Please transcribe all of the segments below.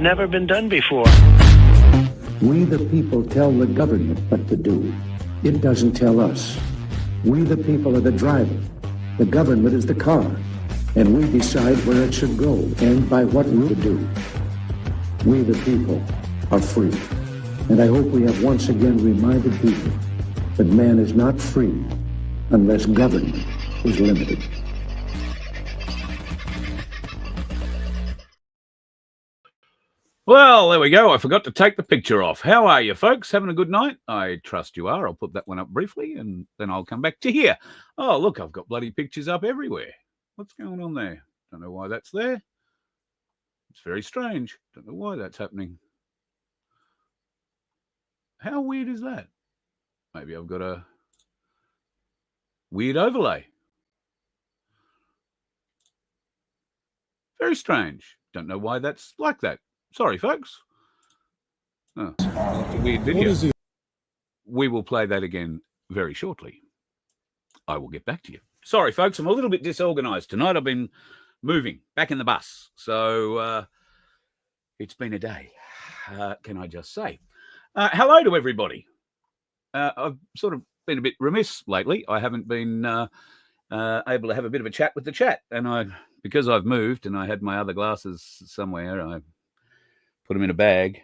never been done before. We the people tell the government what to do. It doesn't tell us. We the people are the driver. The government is the car. And we decide where it should go and by what route to do. We the people are free. And I hope we have once again reminded people that man is not free unless government is limited. Well, there we go. I forgot to take the picture off. How are you, folks? Having a good night? I trust you are. I'll put that one up briefly, and then I'll come back to here. Oh, look, I've got bloody pictures up everywhere. What's going on there? Don't know why that's there. It's very strange. Don't know why that's happening. How weird is that? Maybe I've got a weird overlay. Very strange. Don't know why that's like that. Sorry, folks. Oh, that's a weird video. We will play that again very shortly. I will get back to you. Sorry, folks. I'm a little bit disorganized tonight. I've been moving back in the bus. So it's been a day, can I just say. Hello to everybody. I've sort of been a bit remiss lately. I haven't been able to have a bit of a chat with the chat. And because I've moved and I had my other glasses somewhere, I put them in a bag.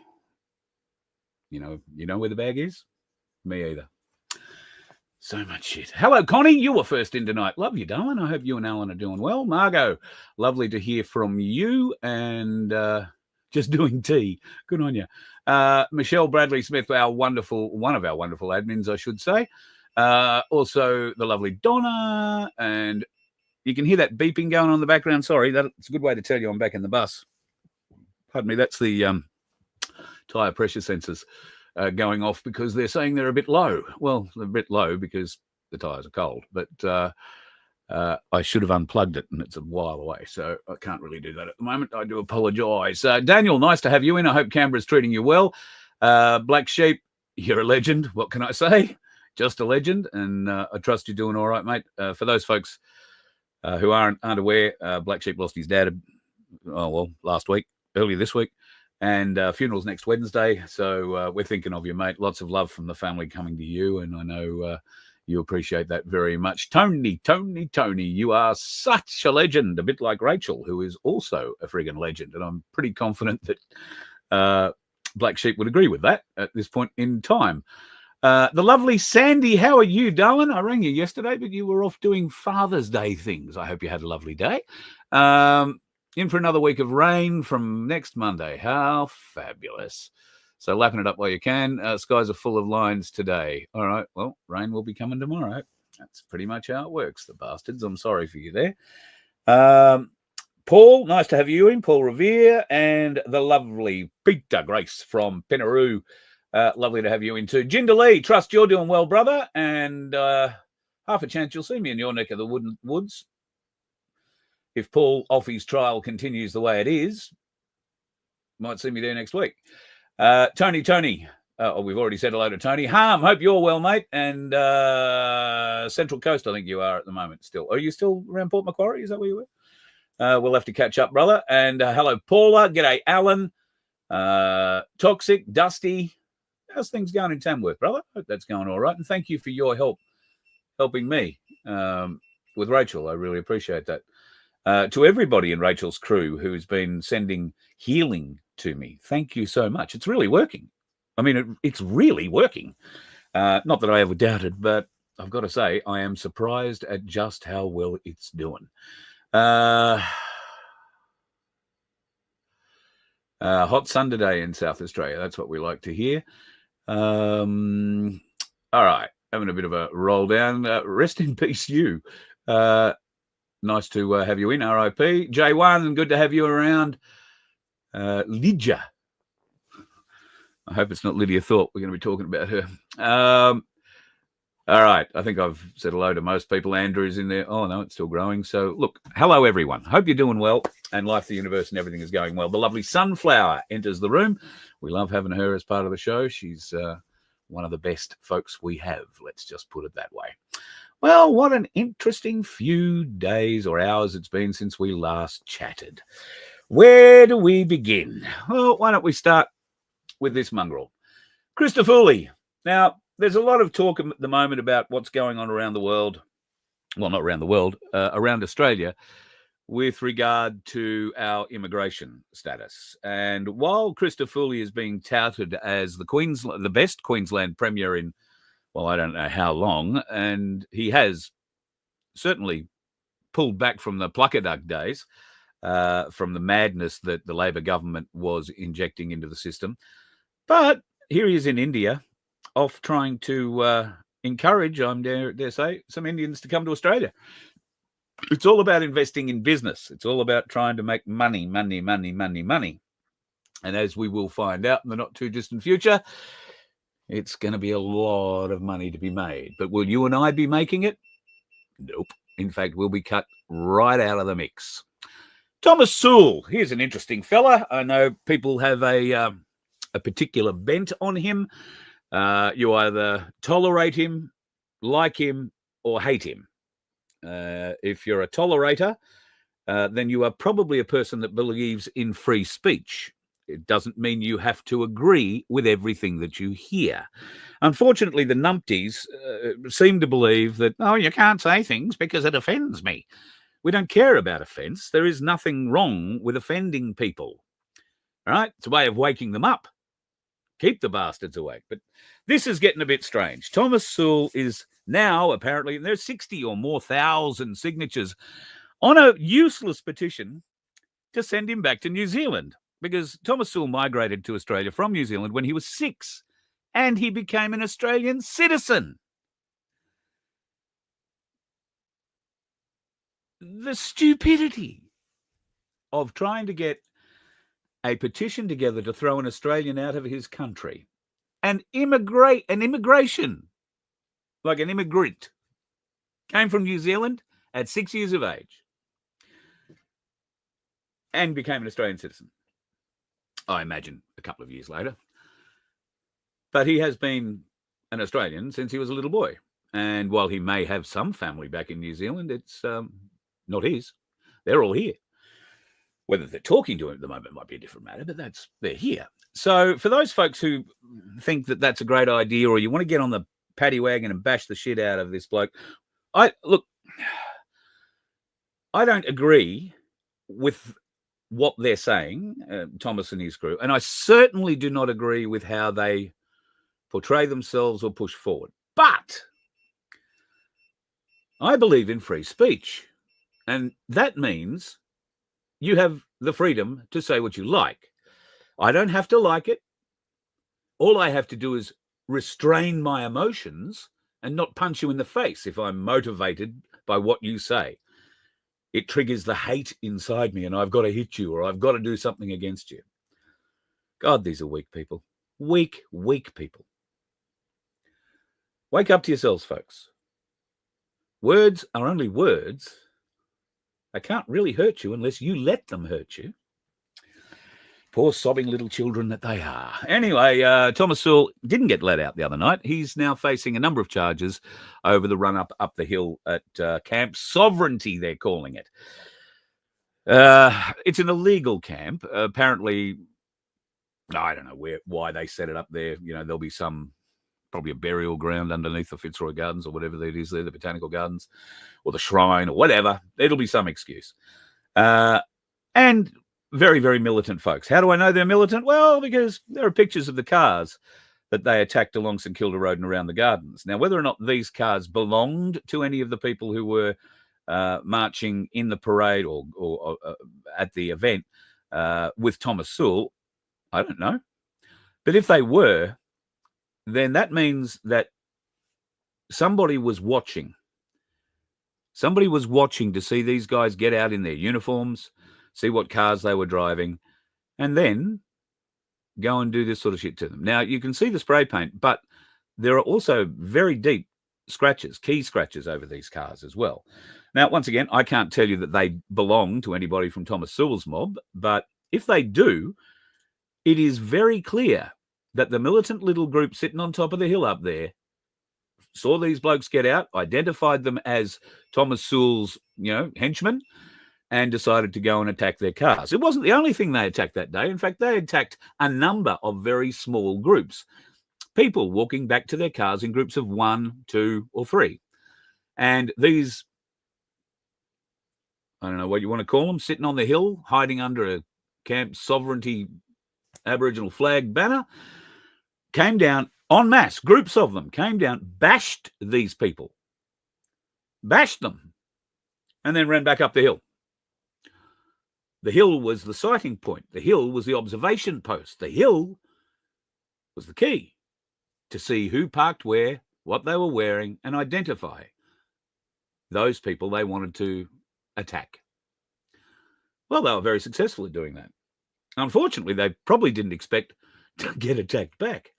You know where the bag is? Me either. So much shit. Hello, Connie. You were first in tonight. Love you, darling. I hope you and Alan are doing well. Margot, lovely to hear from you. And just doing tea. Good on you. Michelle Bradley Smith, one of our wonderful admins, I should say. Also, the lovely Donna. And you can hear that beeping going on in the background. Sorry, that's a good way to tell you I'm back in the bus. Pardon me, that's the tyre pressure sensors going off because they're saying they're a bit low. Well, they're a bit low because the tyres are cold, but I should have unplugged it and it's a while away, so I can't really do that at the moment. I do apologise. Daniel, nice to have you in. I hope Canberra's treating you well. Black Sheep, you're a legend. What can I say? Just a legend, and I trust you're doing all right, mate. For those folks who aren't aware, Black Sheep lost his dad, earlier this week, and funeral's next Wednesday. So we're thinking of you, mate. Lots of love from the family coming to you, and I know you appreciate that very much. Tony, you are such a legend, a bit like Rachel, who is also a friggin' legend, and I'm pretty confident that Black Sheep would agree with that at this point in time. The lovely Sandy, how are you, darling? I rang you yesterday, but you were off doing Father's Day things. I hope you had a lovely day. In for another week of rain from next Monday. How fabulous. So lapping it up while you can. Skies are full of lines today. All right, well, rain will be coming tomorrow. That's pretty much how it works, the bastards. I'm sorry for you there. Paul, nice to have you in. Paul Revere and the lovely Peter Grace from Penaroo. Lovely to have you in too. Jinder Lee, trust you're doing well, brother. And half a chance you'll see me in your neck of the woods. If Paul Offey's trial continues the way it is, might see me there next week. Tony. We've already said hello to Tony. Harm, hope you're well, mate. And Central Coast, I think you are at the moment still. Are you still around Port Macquarie? Is that where you were? We'll have to catch up, brother. And hello, Paula. G'day, Alan. Toxic, Dusty. How's things going in Tamworth, brother? Hope that's going all right. And thank you for your help helping me with Rachel. I really appreciate that. To everybody in Rachel's crew who's been sending healing to me, thank you so much. It's really working. I mean, it's really working. Not that I ever doubted, but I've got to say, I am surprised at just how well it's doing. Hot sun today in South Australia. That's what we like to hear. All right. Having a bit of a roll down. Rest in peace, you. Nice to have you in, RIP. J1, good to have you around. Lydia. I hope it's not Lydia Thorpe. We're going to be talking about her. All right. I think I've said hello to most people. Andrew's in there. Oh, no, it's still growing. So, look, hello, everyone. Hope you're doing well and life, the universe, and everything is going well. The lovely Sunflower enters the room. We love having her as part of the show. She's one of the best folks we have. Let's just put it that way. Well, what an interesting few days or hours it's been since we last chatted. Where do we begin? Well, why don't we start with this mongrel, Christofouli. Now, there's a lot of talk at the moment about what's going on around the world. Well, not around the world, around Australia, with regard to our immigration status. And while Christofouli is being touted as the best Queensland Premier in, well, I don't know how long, and he has certainly pulled back from the Pluckaduck days, from the madness that the Labor government was injecting into the system. But here he is in India, off trying to encourage, I dare say, some Indians to come to Australia. It's all about investing in business. It's all about trying to make money. And as we will find out in the not too distant future, it's going to be a lot of money to be made. But will you and I be making it? Nope. In fact, we'll be cut right out of the mix. Thomas Sewell, here's an interesting fella. I know people have a particular bent on him. You either tolerate him, like him, or hate him. If you're a tolerator, then you are probably a person that believes in free speech. It doesn't mean you have to agree with everything that you hear. Unfortunately, the numpties seem to believe that, oh, you can't say things because it offends me. We don't care about offence. There is nothing wrong with offending people. All right? It's a way of waking them up. Keep the bastards awake. But this is getting a bit strange. Thomas Sewell is now, apparently, there's 60 or more thousand signatures on a useless petition to send him back to New Zealand, because Thomas Sewell migrated to Australia from New Zealand when he was 6, and he became an Australian citizen. The stupidity of trying to get a petition together to throw an Australian out of his country and immigration, like an immigrant, came from New Zealand at 6 years of age and became an Australian citizen. I imagine a couple of years later. But he has been an Australian since he was a little boy. And while he may have some family back in New Zealand, it's not his. They're all here. Whether they're talking to him at the moment might be a different matter, but they're here. So for those folks who think that that's a great idea, or you want to get on the paddy wagon and bash the shit out of this bloke, I don't agree with what they're saying, Thomas and his crew, and I certainly do not agree with how they portray themselves or push forward. But I believe in free speech, and that means you have the freedom to say what you like. I don't have to like it. All I have to do is restrain my emotions and not punch you in the face if I'm motivated by what you say. It triggers the hate inside me, and I've got to hit you, or I've got to do something against you. God, these are weak people. Weak people. Wake up to yourselves, folks. Words are only words. They can't really hurt you unless you let them hurt you. Poor sobbing little children that they are. Anyway, Thomas Sewell didn't get let out the other night. He's now facing a number of charges over the run up the hill at Camp Sovereignty, they're calling it. It's an illegal camp. Apparently, I don't know why they set it up there. You know, there'll be probably a burial ground underneath the Fitzroy Gardens or whatever it is there, the Botanical Gardens, or the shrine or whatever. It'll be some excuse. And very, very militant folks. How do I know they're militant? Well, because there are pictures of the cars that they attacked along St Kilda Road and around the gardens. Now, whether or not these cars belonged to any of the people who were marching in the parade or at the event with Thomas Sewell, I don't know. But if they were, then that means that somebody was watching. Somebody was watching to see these guys get out in their uniforms, see what cars they were driving, and then go and do this sort of shit to them. Now, you can see the spray paint, but there are also very deep scratches, key scratches over these cars as well. Now, once again, I can't tell you that they belong to anybody from Thomas Sewell's mob, but if they do, it is very clear that the militant little group sitting on top of the hill up there saw these blokes get out, identified them as Thomas Sewell's, henchmen, and decided to go and attack their cars. It wasn't the only thing they attacked that day. In fact, they attacked a number of very small groups, people walking back to their cars in groups of 1, 2, or 3. And these, I don't know what you want to call them, sitting on the hill, hiding under a Camp Sovereignty Aboriginal flag banner, came down en masse. Groups of them came down, bashed these people, bashed them, and then ran back up the hill. The hill was the sighting point. The hill was the observation post. The hill was the key to see who parked where, what they were wearing, and identify those people they wanted to attack. Well, they were very successful at doing that. Unfortunately, they probably didn't expect to get attacked back.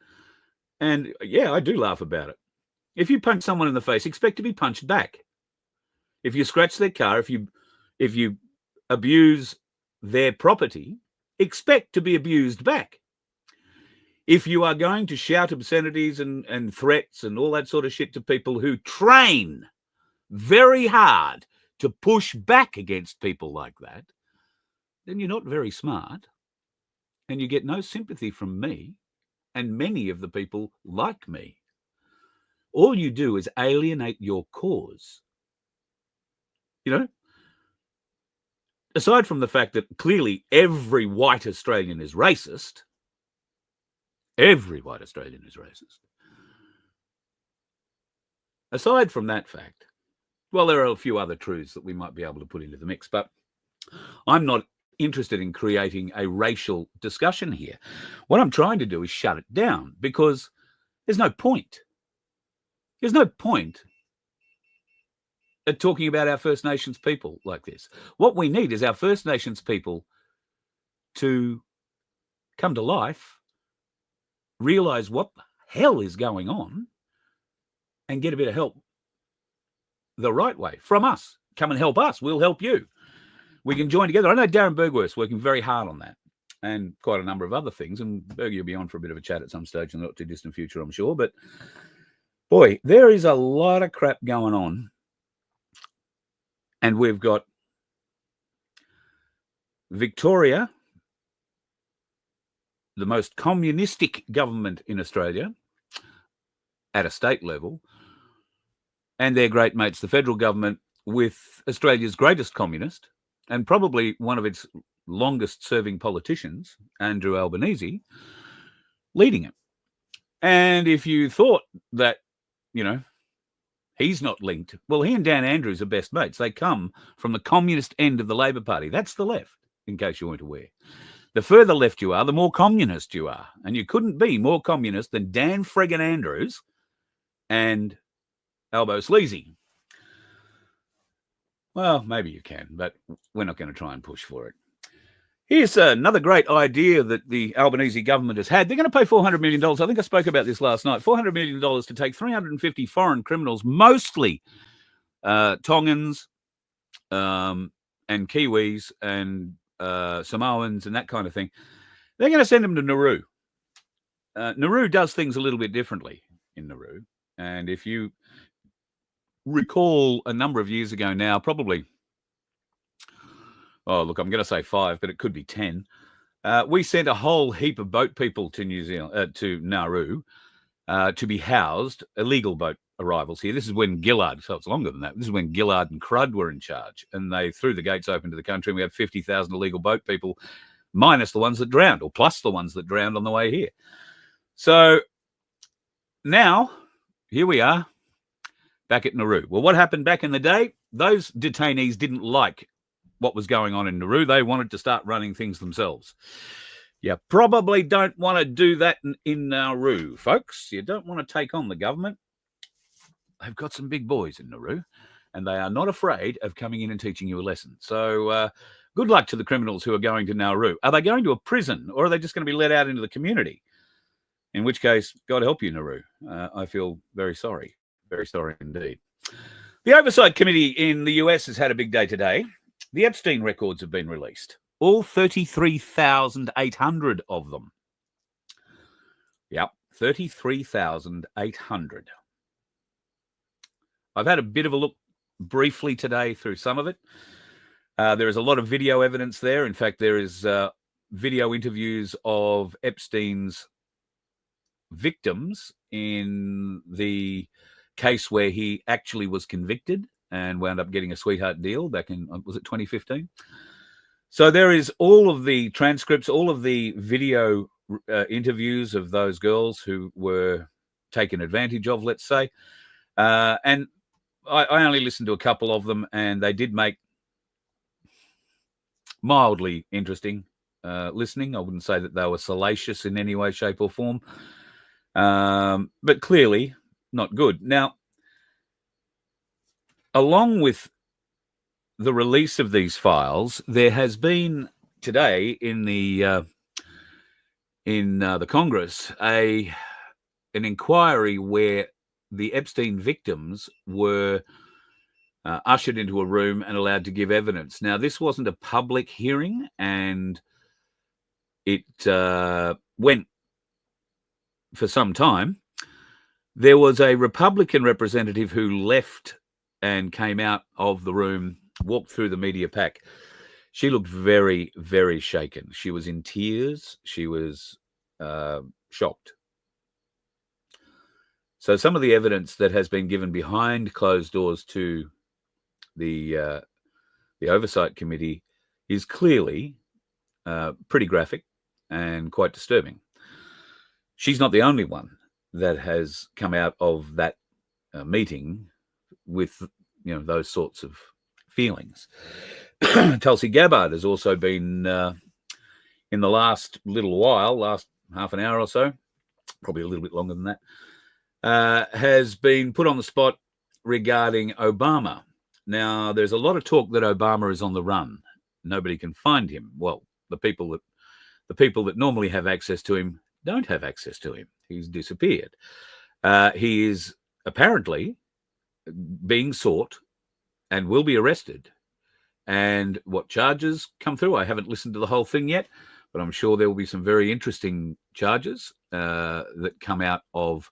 And yeah, I do laugh about it. If you punch someone in the face, expect to be punched back. If you scratch their car, if you abuse their property, expect to be abused back. If you are going to shout obscenities and threats and all that sort of shit to people who train very hard to push back against people like that, then you're not very smart, and you get no sympathy from me and many of the people like me. All you do is alienate your cause. You know, aside from the fact that clearly every white Australian is racist, every white Australian is racist. Aside from that fact, well, there are a few other truths that we might be able to put into the mix, but I'm not interested in creating a racial discussion here. What I'm trying to do is shut it down, because there's no point. There's no point at talking about our First Nations people like this. What we need is our First Nations people to come to life, realize what the hell is going on, and get a bit of help the right way from us. Come and help us. We'll help you. We can join together. I know Darren Bergworth's working very hard on that, and quite a number of other things. And Bergie will be on for a bit of a chat at some stage in the not too distant future, I'm sure. But boy, there is a lot of crap going on. And we've got Victoria, the most communistic government in Australia at a state level, and their great mates, the federal government, with Australia's greatest communist and probably one of its longest serving politicians, Andrew Albanese, leading it. And if you thought that, you know, he's not linked, well, he and Dan Andrews are best mates. They come from the communist end of the Labor Party. That's the left, in case you weren't aware. The further left you are, the more communist you are. And you couldn't be more communist than Dan friggin' Andrews and Albo Sleazy. Well, maybe you can, but we're not going to try and push for it. Here's another great idea that the Albanese government has had. They're going to pay $400 million. I think I spoke about this last night. $400 million to take 350 foreign criminals, mostly Tongans and Kiwis and Samoans and that kind of thing. They're going to send them to Nauru. Nauru does things a little bit differently in Nauru. And if you recall a number of years ago now, probably, oh, look, I'm going to say 5, but it could be 10. We sent a whole heap of boat people to New Zealand, to Nauru, to be housed, illegal boat arrivals here. This is when Gillard, so it's longer than that. This is when Gillard and Crud were in charge, and they threw the gates open to the country, and we had 50,000 illegal boat people, minus the ones that drowned, or plus the ones that drowned on the way here. So now, here we are, back at Nauru. Well, what happened back in the day? Those detainees didn't like what was going on in Nauru. They wanted to start running things themselves. You probably don't want to do that in Nauru, folks. You don't want to take on the government. They've got some big boys in Nauru, and they are not afraid of coming in and teaching you a lesson. So good luck to the criminals who are going to Nauru. Are they going to a prison, or are they just going to be let out into the community? In which case, God help you, Nauru. I feel very sorry. Very sorry indeed. The Oversight Committee in the US has had a big day today. The Epstein records have been released. All 33,800 of them. Yep, 33,800. I've had a bit of a look briefly today through some of it. There is a lot of video evidence there. In fact, there is video interviews of Epstein's victims in the case where he actually was convicted and wound up getting a sweetheart deal back in, was it 2015? So there is all of the transcripts, all of the video interviews of those girls who were taken advantage of, let's say. And I only listened to a couple of them, and they did make mildly interesting listening. I wouldn't say that they were salacious in any way, shape, or form, but clearly not good. Now, along with the release of these files, there has been today in the Congress an inquiry where the Epstein victims were ushered into a room and allowed to give evidence. Now, this wasn't a public hearing, and it went for some time. There was a Republican representative who left and came out of the room, walked through the media pack. She looked very, very shaken. She was in tears. She was shocked. So some of the evidence that has been given behind closed doors to the Oversight Committee is clearly pretty graphic and quite disturbing. She's not the only one that has come out of that meeting with those sorts of feelings. Tulsi Gabbard has also been in the last little while, last half an hour or so, probably a little bit longer than that, has been put on the spot regarding Obama. Now, there's a lot of talk that Obama is on the run. Nobody can find him. Well, the people that normally have access to him don't have access to him. He's disappeared. He is apparently being sought and will be arrested. And what charges come through, I haven't listened to the whole thing yet, but I'm sure there will be some very interesting charges that come out of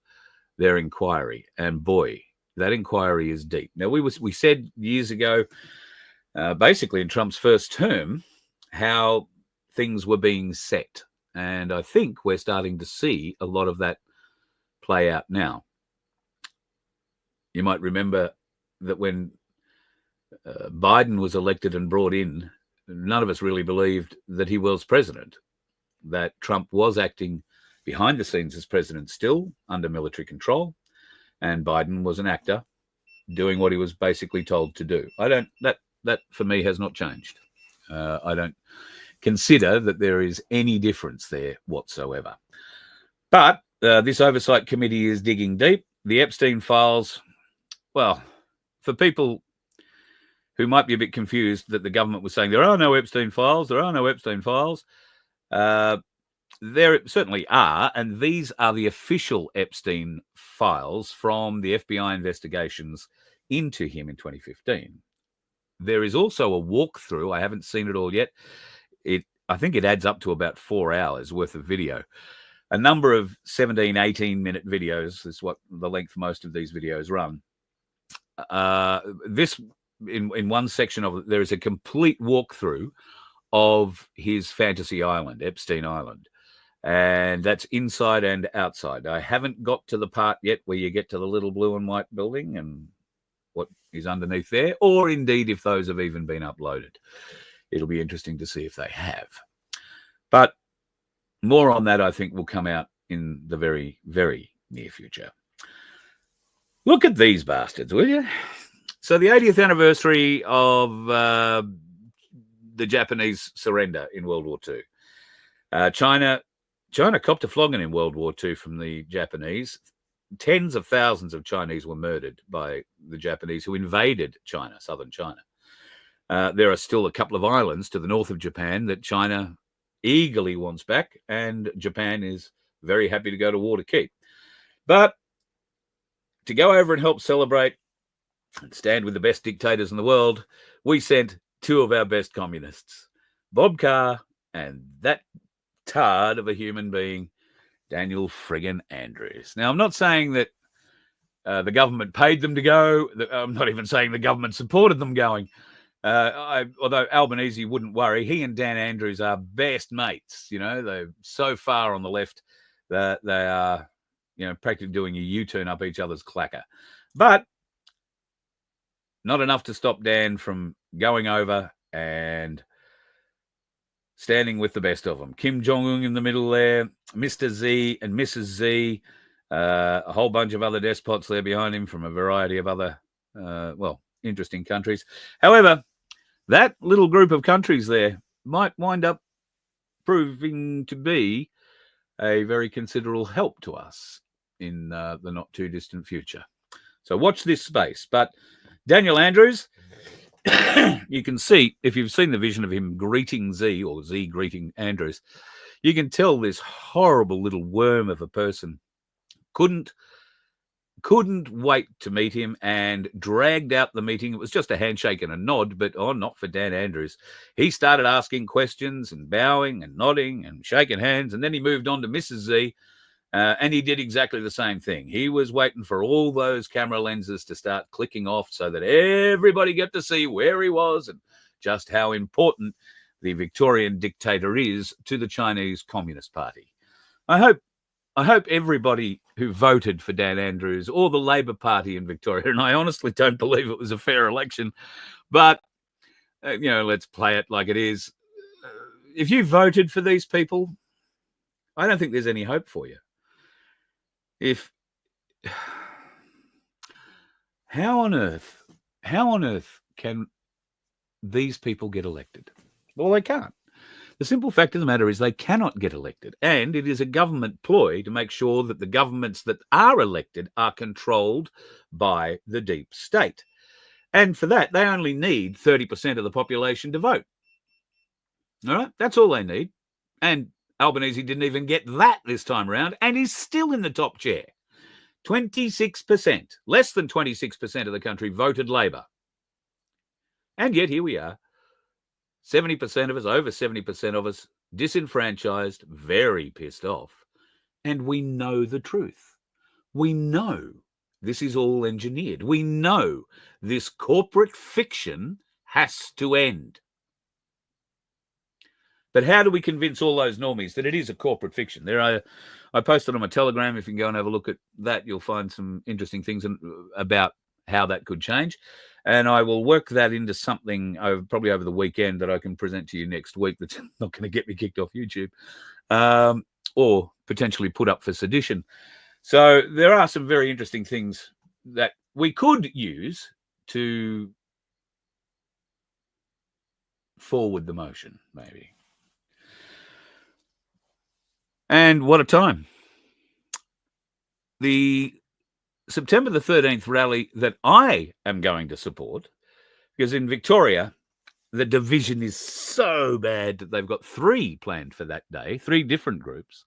their inquiry. And boy, that inquiry is deep. Now, we said years ago, basically in Trump's first term, how things were being set. And I think we're starting to see a lot of that play out now. You might remember that when Biden was elected and brought in, none of us really believed that he was president, that Trump was acting behind the scenes as president still under military control, and Biden was an actor doing what he was basically told to do. That for me has not changed. I don't consider that there is any difference there whatsoever. But this oversight committee is digging deep. The Epstein files, well, for people who might be a bit confused that the government was saying there are no Epstein files, there certainly are, and these are the official Epstein files from the FBI investigations into him in 2015. There is also a walkthrough. I haven't seen it all yet. I think it adds up to about 4 hours worth of video. A number of 17, 18-minute videos is what the length most of these videos run. This, in one section of it, there is a complete walkthrough of his fantasy island, Epstein Island. And that's inside and outside. I haven't got to the part yet where you get to the little blue and white building and what is underneath there, or indeed if those have even been uploaded. It'll be interesting to see if they have. But more on that, I think, will come out in the very, very near future. Look at these bastards, will you? So the 80th anniversary of the Japanese surrender in World War II. China copped a flogging in World War II from the Japanese. Tens of thousands of Chinese were murdered by the Japanese who invaded China, southern China. There are still a couple of islands to the north of Japan that China eagerly wants back, and Japan is very happy to go to war to keep. But to go over and help celebrate and stand with the best dictators in the world, we sent two of our best communists, Bob Carr and that tard of a human being, Daniel friggin' Andrews. Now, I'm not saying that the government paid them to go. I'm not even saying the government supported them going. Although Albanese wouldn't worry, he and Dan Andrews are best mates. You know, they're so far on the left that they are, you know, practically doing a U-turn up each other's clacker. But not enough to stop Dan from going over and standing with the best of them. Kim Jong-un in the middle there, Mr. Z and Mrs. Z, a whole bunch of other despots there behind him from a variety of other, interesting countries. However, that little group of countries there might wind up proving to be a very considerable help to us in the not too distant future. So watch this space. But Daniel Andrews, you can see, if you've seen the vision of him greeting Z or Z greeting Andrews, you can tell this horrible little worm of a person couldn't wait to meet him and dragged out the meeting. It was just a handshake and a nod, but not for Dan Andrews. He started asking questions and bowing and nodding and shaking hands, and then he moved on to Mrs. Z, and he did exactly the same thing. He was waiting for all those camera lenses to start clicking off so that everybody got to see where he was and just how important the Victorian dictator is to the Chinese Communist Party. I hope everybody who voted for Dan Andrews or the Labor Party in Victoria, and I honestly don't believe it was a fair election, but, let's play it like it is. If you voted for these people, I don't think there's any hope for you. How on earth can these people get elected? Well, they can't. The simple fact of the matter is they cannot get elected, and it is a government ploy to make sure that the governments that are elected are controlled by the deep state. And for that, they only need 30% of the population to vote. All right? That's all they need. And Albanese didn't even get that this time around, and he's still in the top chair. 26%, less than 26% of the country voted Labor. And yet here we are. 70% of us, over 70% of us, disenfranchised, very pissed off. And we know the truth. We know this is all engineered. We know this corporate fiction has to end. But how do we convince all those normies that it is a corporate fiction? I posted on my Telegram. If you can go and have a look at that, you'll find some interesting things about how that could change. And I will work that into something probably over the weekend that I can present to you next week that's not going to get me kicked off YouTube or potentially put up for sedition. So there are some very interesting things that we could use to forward the motion, maybe. And what a time. The September the 13th rally that I am going to support, because in Victoria, the division is so bad that they've got 3 planned for that day, 3 different groups.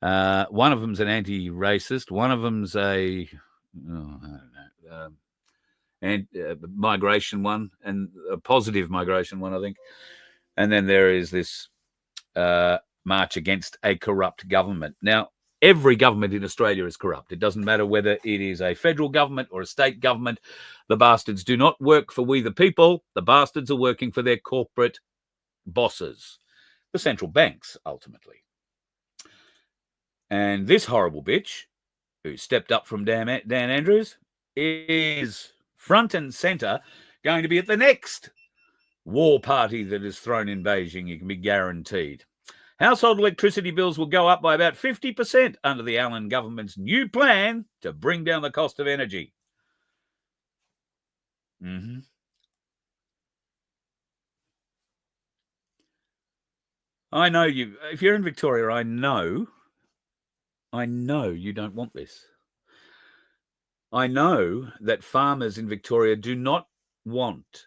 One of them's an anti-racist, one of them's migration one, and a positive migration one, I think. And then there is this march against a corrupt government. Now, every government in Australia is corrupt. It doesn't matter whether it is a federal government or a state government. The bastards do not work for we the people. The bastards are working for their corporate bosses, the central banks, ultimately. And this horrible bitch, who stepped up from Dan Andrews, is front and centre going to be at the next war party that is thrown in Beijing. You can be guaranteed. Household electricity bills will go up by about 50% under the Allen government's new plan to bring down the cost of energy. I know you, if you're in Victoria, I know you don't want this. I know that farmers in Victoria do not want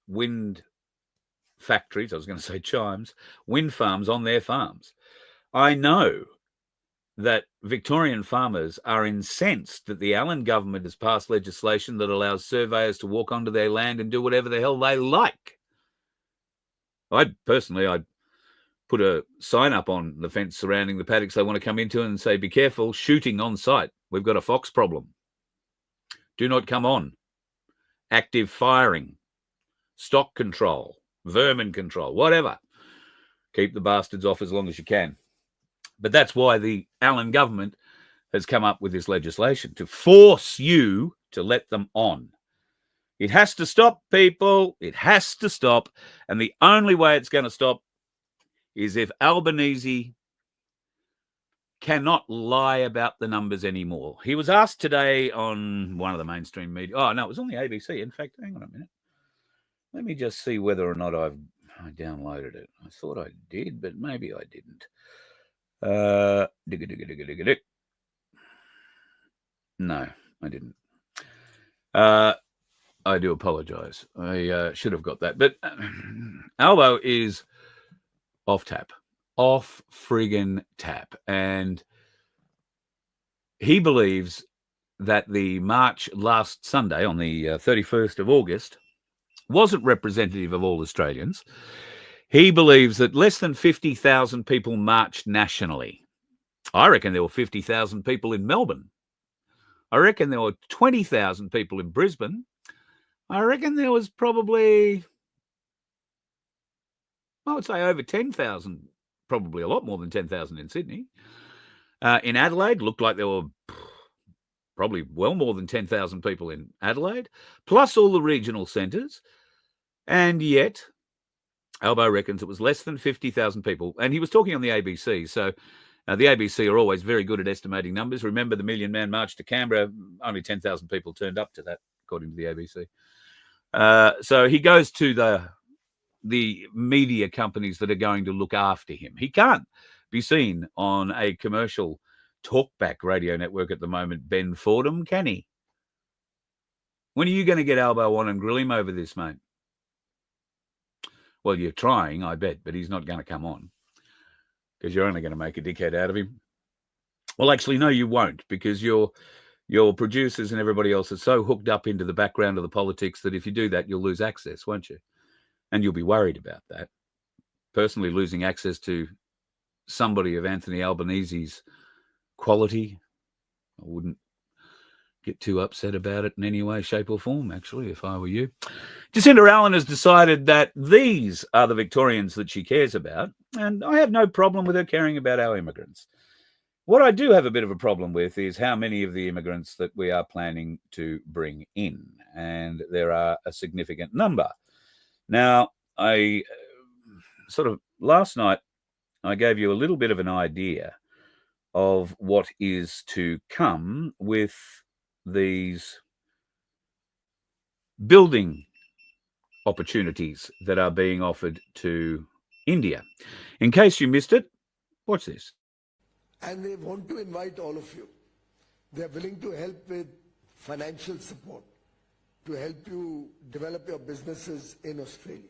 wind factories, I was going to say chimes, wind farms on their farms. I know that Victorian farmers are incensed that the Allen government has passed legislation that allows surveyors to walk onto their land and do whatever the hell they like. I'd put a sign up on the fence surrounding the paddocks they want to come into and say, be careful, shooting on site. We've got a fox problem. Do not come on. Active firing. stock control, vermin control, whatever. Keep the bastards off as long as you can. But that's why the Allen government has come up with this legislation, to force you to let them on. It has to stop, people. It has to stop. And the only way it's going to stop is if Albanese cannot lie about the numbers anymore. He was asked today on one of the mainstream media. Oh, no, it was on the ABC. In fact, hang on a minute. Let me just see whether or not I downloaded it. I thought I did, but maybe I didn't. No, I didn't. I do apologize. I should have got that. But Albo is off friggin' tap. And he believes that the march last Sunday on the 31st of August wasn't representative of all Australians. He believes that less than 50,000 people marched nationally. I reckon there were 50,000 people in Melbourne. I reckon there were 20,000 people in Brisbane. I reckon there was probably, I would say over 10,000, probably a lot more than 10,000 in Sydney. In Adelaide, looked like there were probably well more than 10,000 people in Adelaide, plus all the regional centres. And yet, Albo reckons it was less than 50,000 people. And he was talking on the ABC. So the ABC are always very good at estimating numbers. Remember the Million Man March to Canberra? Only 10,000 people turned up to that, according to the ABC. So he goes to the media companies that are going to look after him. He can't be seen on a commercial talkback radio network at the moment, Ben Fordham, can he? When are you going to get Albo on and grill him over this, mate? Well, you're trying, I bet, but he's not going to come on because you're only going to make a dickhead out of him. Well, actually, no, you won't, because your producers and everybody else are so hooked up into the background of the politics that if you do that, you'll lose access, won't you? And you'll be worried about that. Personally, losing access to somebody of Anthony Albanese's quality, I wouldn't get too upset about it in any way, shape or form, actually, if I were you. Jacinta Allen has decided that these are the Victorians that she cares about, and I have no problem with her caring about our immigrants. What I do have a bit of a problem with is how many of the immigrants that we are planning to bring in, and there are a significant number. Now, I last night, I gave you a little bit of an idea of what is to come with these building opportunities that are being offered to India. In case you missed it, watch this. And they want to invite all of you. They're willing to help with financial support, to help you develop your businesses in Australia.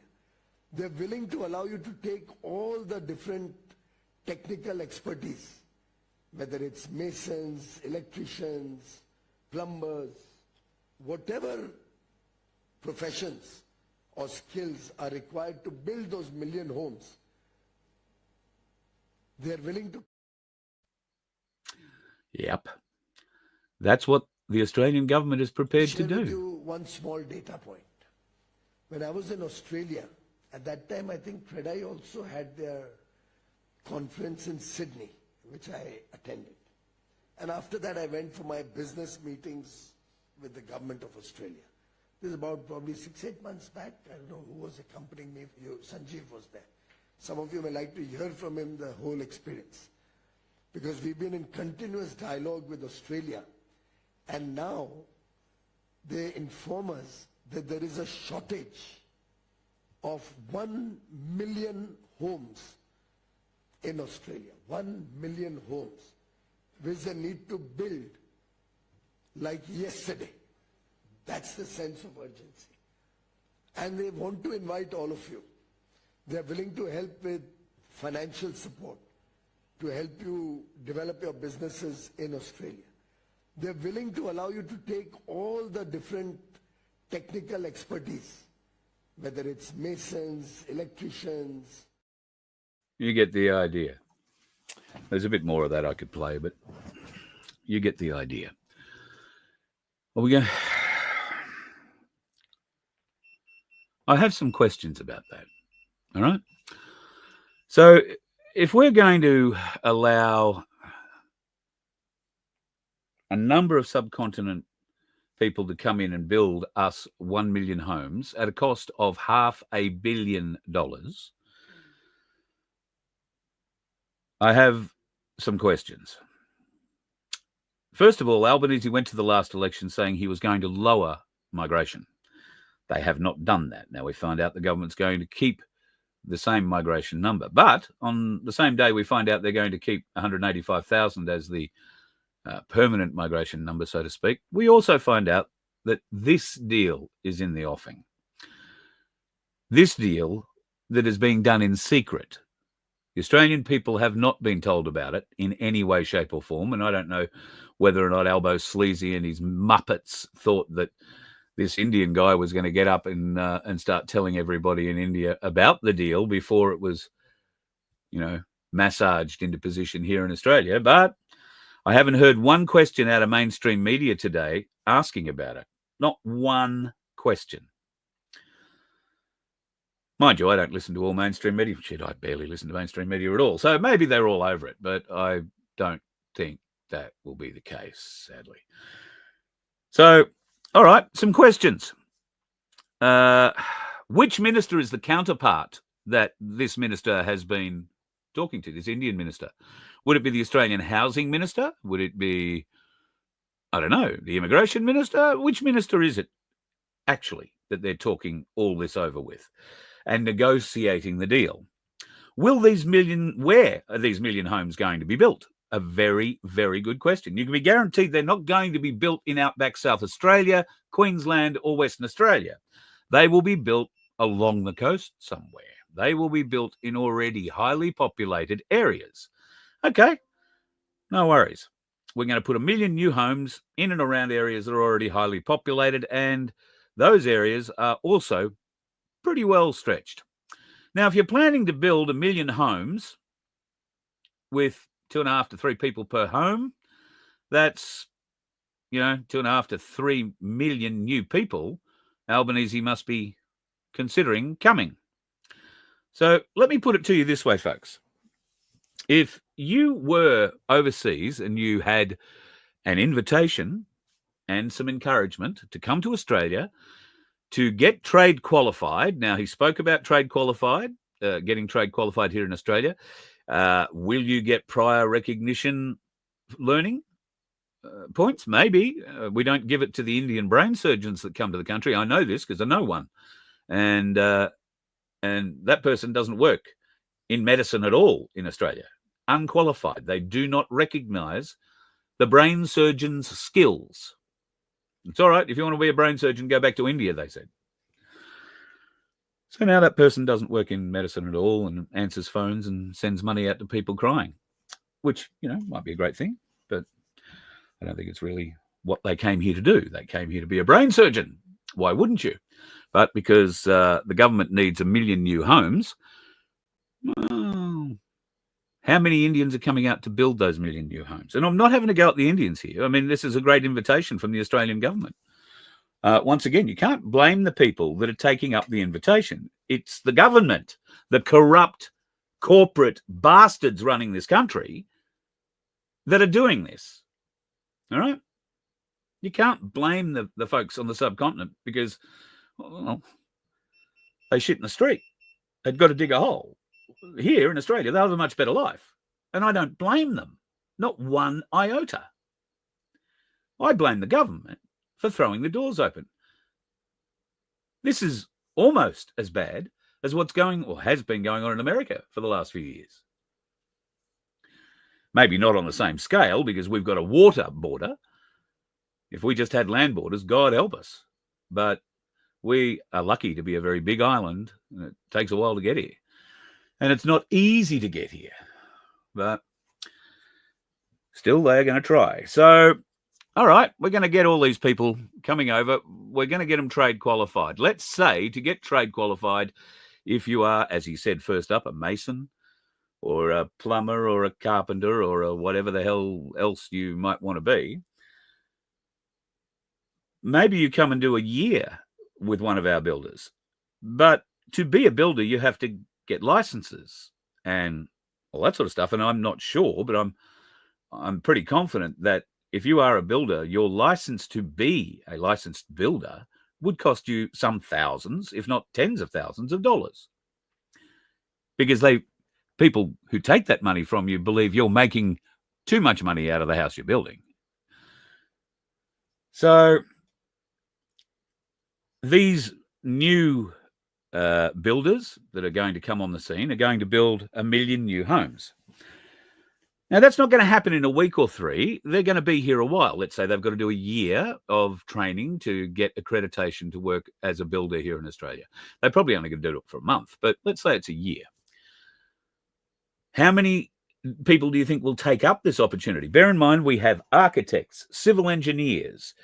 They're willing to allow you to take all the different technical expertise, whether it's masons, electricians, plumbers, whatever professions or skills are required to build those million homes. They're willing to. Yep. That's what the Australian government is prepared to do. Share with you one small data point. When I was in Australia, at that time, I think CREDI also had their conference in Sydney, which I attended. And after that, I went for my business meetings with the government of Australia. This is about probably 6-8 months back. I don't know who was accompanying me. Sanjeev was there. Some of you may like to hear from him the whole experience, because we've been in continuous dialogue with Australia, and now they inform us that there is a shortage of 1 million homes in Australia. 1 million homes, which they need to build like yesterday. That's the sense of urgency. And they want to invite all of you. They're willing to help with financial support, to help you develop your businesses in Australia. They're willing to allow you to take all the different technical expertise, whether it's masons, electricians. You get the idea. There's a bit more of that I could play, but you get the idea. Are we going? I have some questions about that. All right. So if we're going to allow a number of subcontinent people to come in and build us 1 million homes at a cost of $500 million, I have some questions. First of all, Albanese went to the last election saying he was going to lower migration. They have not done that. Now we find out the government's going to keep the same migration number. But on the same day, we find out they're going to keep 185,000 as the permanent migration number, so to speak. We also find out that this deal is in the offing. This deal that is being done in secret. The Australian people have not been told about it in any way, shape or form. And I don't know whether or not Albo Sleazy and his Muppets thought that this Indian guy was going to get up and start telling everybody in India about the deal before it was, massaged into position here in Australia. But I haven't heard one question out of mainstream media today asking about it. Not one question. Mind you, I don't listen to all mainstream media. Shit, I barely listen to mainstream media at all. So maybe they're all over it, but I don't think that will be the case, sadly. So, all right, some questions. Which minister is the counterpart that this minister has been talking to, this Indian minister? Would it be the Australian housing minister? Would it be, I don't know, the immigration minister? Which minister is it actually that they're talking all this over with and negotiating the deal? Where are these million homes going to be built? A very, very good question. You can be guaranteed they're not going to be built in outback South Australia, Queensland, or Western Australia. They will be built along the coast somewhere. They will be built in already highly populated areas. Okay, no worries. We're going to put 1 million new homes in and around areas that are already highly populated, and those areas are also pretty well stretched. Now, if you're planning to build 1 million homes with 2.5 to 3 people per home, that's, 2.5 to 3 million new people Albanese must be considering coming. So let me put it to you this way, folks. If you were overseas and you had an invitation and some encouragement to come to Australia to get trade qualified, now he spoke about trade qualified, getting trade qualified here in Australia. Will you get prior recognition learning points? Maybe. We don't give it to the Indian brain surgeons that come to the country. I know this because I know one. And that person doesn't work in medicine at all in Australia. Unqualified. They do not recognise the brain surgeon's skills. It's all right. If you want to be a brain surgeon, go back to India, they said. So now that person doesn't work in medicine at all and answers phones and sends money out to people crying, which, might be a great thing, but I don't think it's really what they came here to do. They came here to be a brain surgeon. Why wouldn't you? But because the government needs 1 million new homes, well, how many Indians are coming out to build those 1 million new homes? And I'm not having to go at the Indians here. I mean, this is a great invitation from the Australian government. Once again, you can't blame the people that are taking up the invitation. It's the government, the corrupt corporate bastards running this country that are doing this. All right? You can't blame the folks on the subcontinent because, well, they shit in the street. They've got to dig a hole. Here in Australia, they have a much better life. And I don't blame them. Not one iota. I blame the government for throwing the doors open. This is almost as bad as what's going or has been going on in America for the last few years. Maybe not on the same scale because we've got a water border. If we just had land borders, God help us. But we are lucky to be a very big island, and it takes a while to get here. And it's not easy to get here, but still they're going to try. So, all right, we're going to get all these people coming over. We're going to get them trade qualified. Let's say to get trade qualified, if you are, as he said first up, a mason or a plumber or a carpenter or a whatever the hell else you might want to be, maybe you come and do a year with one of our builders. But to be a builder, you have to get licenses and all that sort of stuff. And I'm not sure, but I'm pretty confident that if you are a builder, your license to be a licensed builder would cost you some thousands, if not tens of thousands of dollars. Because people who take that money from you believe you're making too much money out of the house you're building. So these new builders that are going to come on the scene are going to build 1 million new homes. Now, that's not going to happen in a week or 3. They're going to be here a while. Let's say they've got to do a year of training to get accreditation to work as a builder here in Australia. They're probably only going to do it for a month, but let's say it's a year. How many people do you think will take up this opportunity? Bear in mind, we have architects, civil engineers,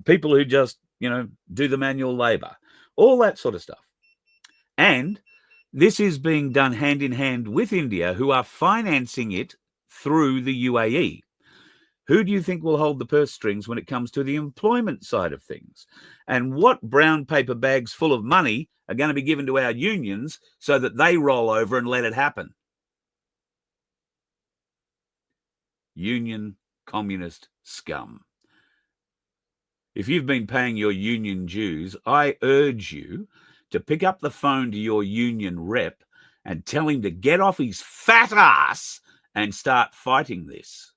people who just, do the manual labor, all that sort of stuff. And this is being done hand in hand with India, who are financing it through the UAE. Who do you think will hold the purse strings when it comes to the employment side of things? And what brown paper bags full of money are going to be given to our unions so that they roll over and let it happen? Union communist scum. If you've been paying your union dues, I urge you to pick up the phone to your union rep and tell him to get off his fat ass and start fighting this,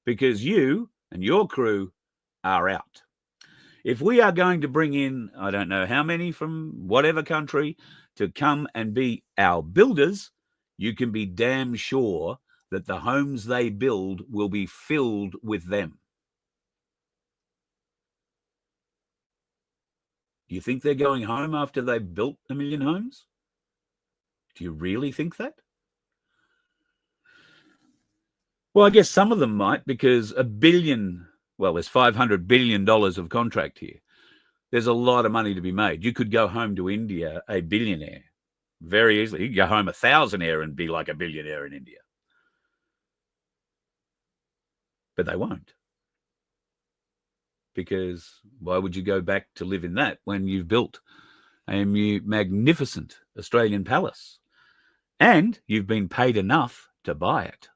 because you and your crew are out. If we are going to bring in, I don't know how many from whatever country to come and be our builders, you can be damn sure that the homes they build will be filled with them. Do you think they're going home after they've built 1 million homes? Do you really think that? Well, I guess some of them might, because $1 billion, there's $500 billion of contract here. There's a lot of money to be made. You could go home to India a billionaire very easily. You could go home a thousandaire and be like a billionaire in India. But they won't. Because why would you go back to live in that when you've built a magnificent Australian palace and you've been paid enough to buy it?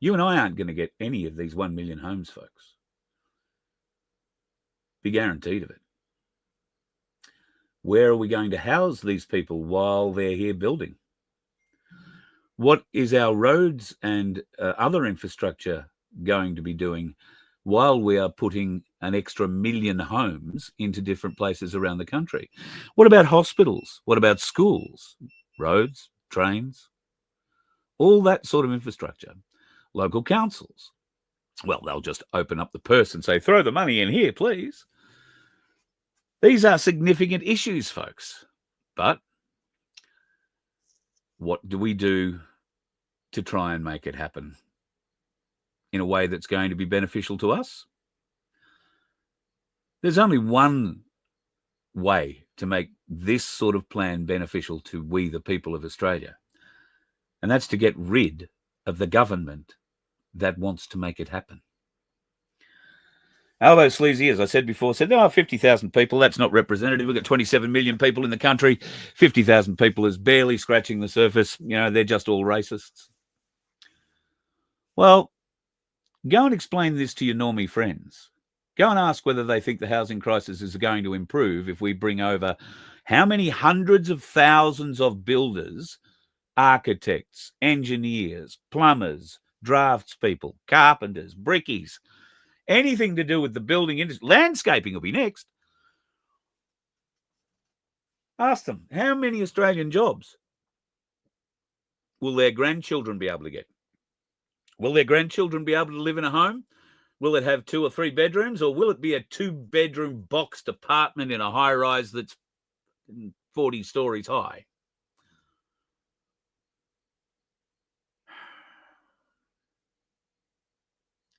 You and I aren't going to get any of these 1 million homes, folks. Be guaranteed of it. Where are we going to house these people while they're here building? What is our roads and other infrastructure going to be doing while we are putting an extra 1 million homes into different places around the country? What about hospitals? What about schools, roads, trains? All that sort of infrastructure. Local councils. Well, they'll just open up the purse and say, throw the money in here, please. These are significant issues, folks. But what do we do to try and make it happen in a way that's going to be beneficial to us? There's only one way to make this sort of plan beneficial to we, the people of Australia, and that's to get rid of the government that wants to make it happen. Albo Sleazy, as I said before, said, 50,000 people, that's not representative. We've got 27 million people in the country. 50,000 people is barely scratching the surface. They're just all racists. Well, go and explain this to your normie friends. Go and ask whether they think the housing crisis is going to improve if we bring over how many hundreds of thousands of builders, architects, engineers, plumbers, draftspeople, carpenters, brickies, anything to do with the building industry. Landscaping will be next. Ask them, how many Australian jobs will their grandchildren be able to get? Will their grandchildren be able to live in a home? Will it have 2 or 3 bedrooms, or will it be a 2-bedroom boxed apartment in a high-rise that's 40 stories high?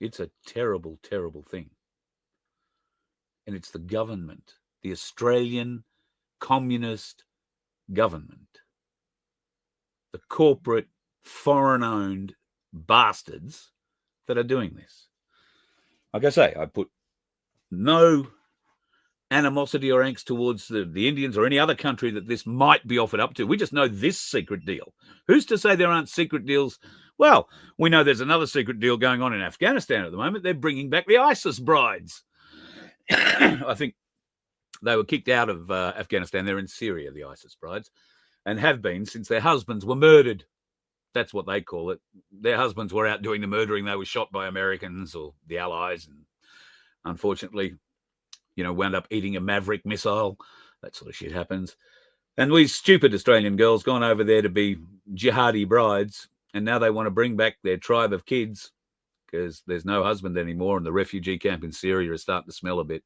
It's a terrible, terrible thing. And it's the government, the Australian communist government, the corporate, foreign-owned bastards that are doing this. Like I say, I put no animosity or angst towards the Indians or any other country that this might be offered up to. We just know this secret deal. Who's to say there aren't secret deals? Well, we know there's another secret deal going on in Afghanistan at the moment. They're bringing back the ISIS brides. I think they were kicked out of Afghanistan. They're in Syria, the ISIS brides, and have been since their husbands were murdered. That's what they call it. Their husbands were out doing the murdering. They were shot by Americans or the Allies, and unfortunately, wound up eating a Maverick missile. That sort of shit happens. And these stupid Australian girls gone over there to be jihadi brides, and now they want to bring back their tribe of kids because there's no husband anymore, and the refugee camp in Syria is starting to smell a bit.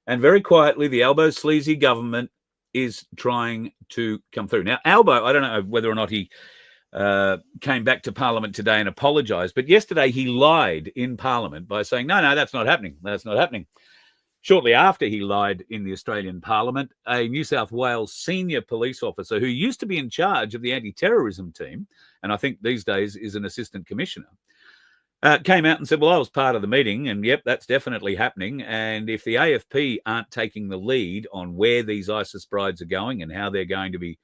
And very quietly, the Albo sleazy government is trying to come through. Now, Albo, I don't know whether or not he came back to Parliament today and apologised, but yesterday he lied in Parliament by saying, no, that's not happening. That's not happening. Shortly after he lied in the Australian Parliament, a New South Wales senior police officer who used to be in charge of the anti-terrorism team, and I think these days is an assistant commissioner, came out and said, well, I was part of the meeting, and yep, that's definitely happening. And if the AFP aren't taking the lead on where these ISIS brides are going and how they're going to be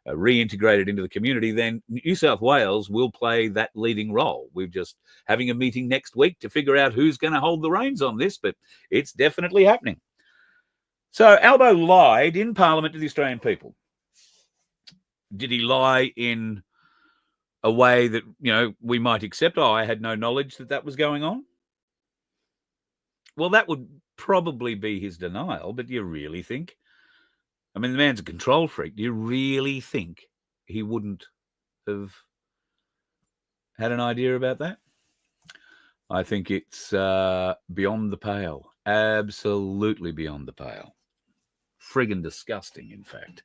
reintegrated into the community, then New South Wales will play that leading role. We're just having a meeting next week to figure out who's going to hold the reins on this, but it's definitely happening. So Albo lied in Parliament to the Australian people. Did he lie in a way that, we might accept? Oh, I had no knowledge that was going on. Well, that would probably be his denial, but do you really think? I mean, the man's a control freak. Do you really think he wouldn't have had an idea about that? I think it's beyond the pale. Absolutely beyond the pale. Friggin' disgusting, in fact.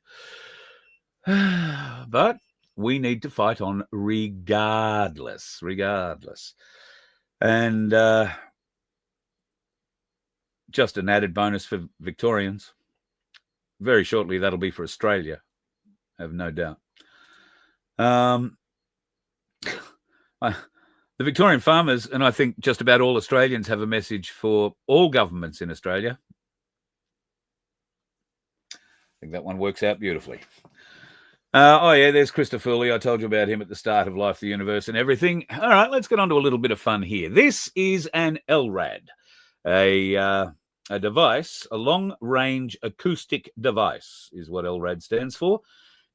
But we need to fight on regardless. And just an added bonus for Victorians. Very shortly, that'll be for Australia. I have no doubt. The Victorian farmers, and I think just about all Australians, have a message for all governments in Australia. I think that one works out beautifully. There's Christopher Foley. I told you about him at the start of Life, the Universe, and everything. All right, let's get on to a little bit of fun here. This is an LRAD, a device, a long-range acoustic device is what LRAD stands for.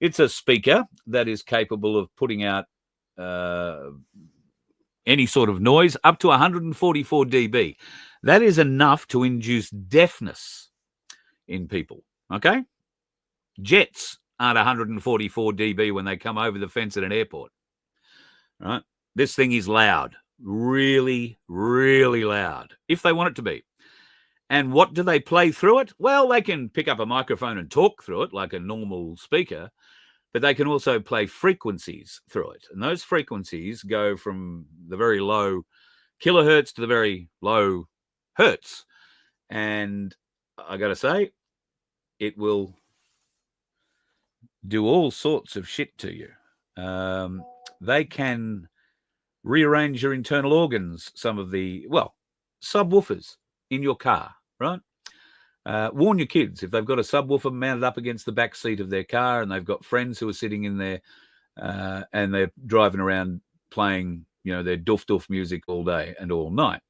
It's a speaker that is capable of putting out any sort of noise up to 144 dB. That is enough to induce deafness in people, okay? Jets aren't 144 dB when they come over the fence at an airport, right? This thing is loud, really, really loud, if they want it to be. And what do they play through it? Well, they can pick up a microphone and talk through it like a normal speaker, but they can also play frequencies through it. And those frequencies go from the very low kilohertz to the very low hertz. And I got to say, it will do all sorts of shit to you. They can rearrange your internal organs, some of the, subwoofers in your car, right? Warn your kids if they've got a subwoofer mounted up against the back seat of their car and they've got friends who are sitting in there and they're driving around playing, their doof music all day and all night.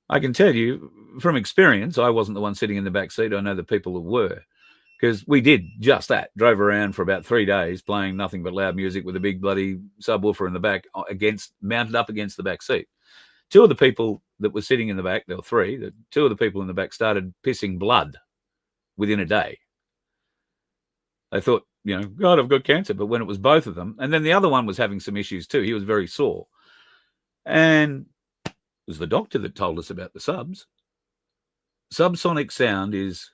I can tell you from experience, I wasn't the one sitting in the back seat. I know the people who were, because we did just that. Drove around for about 3 days playing nothing but loud music with a big bloody subwoofer in the back mounted up against the back seat. Two of the people that were sitting in the back, there were three, two of the people in the back started pissing blood within a day. They thought, God, I've got cancer. But when it was both of them, and then the other one was having some issues too. He was very sore. And it was the doctor that told us about the subs. Subsonic sound is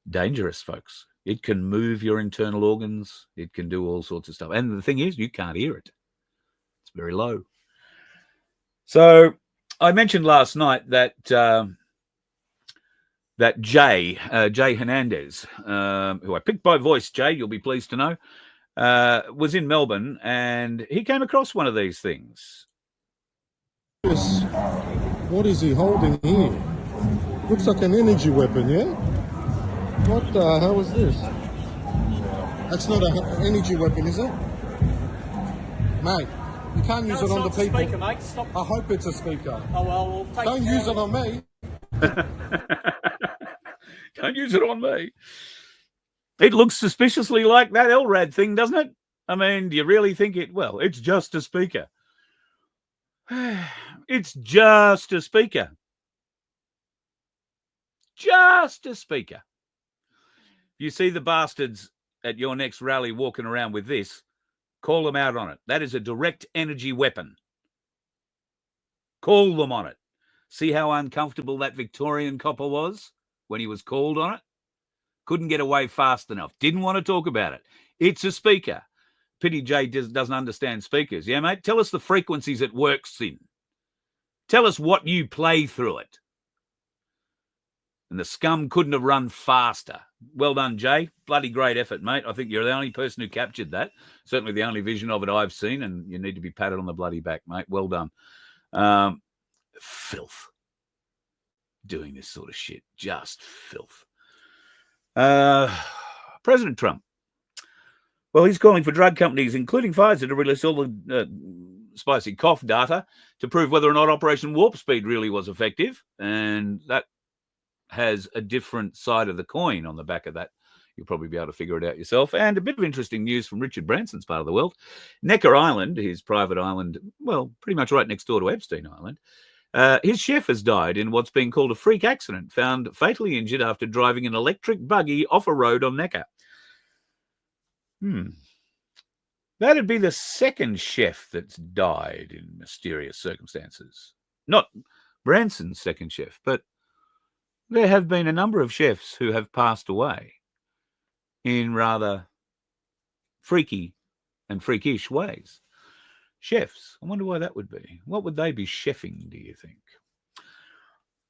dangerous, folks. It can move your internal organs. It can do all sorts of stuff. And the thing is, you can't hear it. It's very low. So I mentioned last night that Jay Hernandez, who I picked by voice, Jay, you'll be pleased to know, was in Melbourne and he came across one of these things. What is he holding here? Looks like an energy weapon, yeah? What the hell is this? That's not an energy weapon, is it? Mate, you can't use it on the people. Speaker, mate. Stop. I hope it's a speaker. Oh, well, we'll take Don't use it on me. Don't use it on me. It looks suspiciously like that LRAD thing, doesn't it? I mean, do you really think it? Well, it's just a speaker. It's just a speaker. Just a speaker. If you see the bastards at your next rally walking around with this, call them out on it. That is a direct energy weapon. Call them on it. See how uncomfortable that Victorian copper was when he was called on it? Couldn't get away fast enough. Didn't want to talk about it. It's a speaker. Pity Jay doesn't understand speakers. Yeah, mate? Tell us the frequencies it works in. Tell us what you play through it. And the scum couldn't have run faster. Well done, Jay. Bloody great effort, mate. I think you're the only person who captured that. Certainly the only vision of it I've seen, and you need to be patted on the bloody back, mate. Well done. Filth. Doing this sort of shit. Just filth. President Trump. Well, he's calling for drug companies, including Pfizer, to release all the spicy cough data to prove whether or not Operation Warp Speed really was effective. And that has a different side of the coin on the back of that. You'll probably be able to figure it out yourself. And a bit of interesting news from Richard Branson's part of the world. Necker Island, his private island, well, pretty much right next door to Epstein Island. His chef has died in what's being called a freak accident, found fatally injured after driving an electric buggy off a road on Necker. That'd be the second chef that's died in mysterious circumstances. Not Branson's second chef, but there have been a number of chefs who have passed away in rather freaky and freakish ways. Chefs. I wonder why that would be. What would they be chefing, do you think?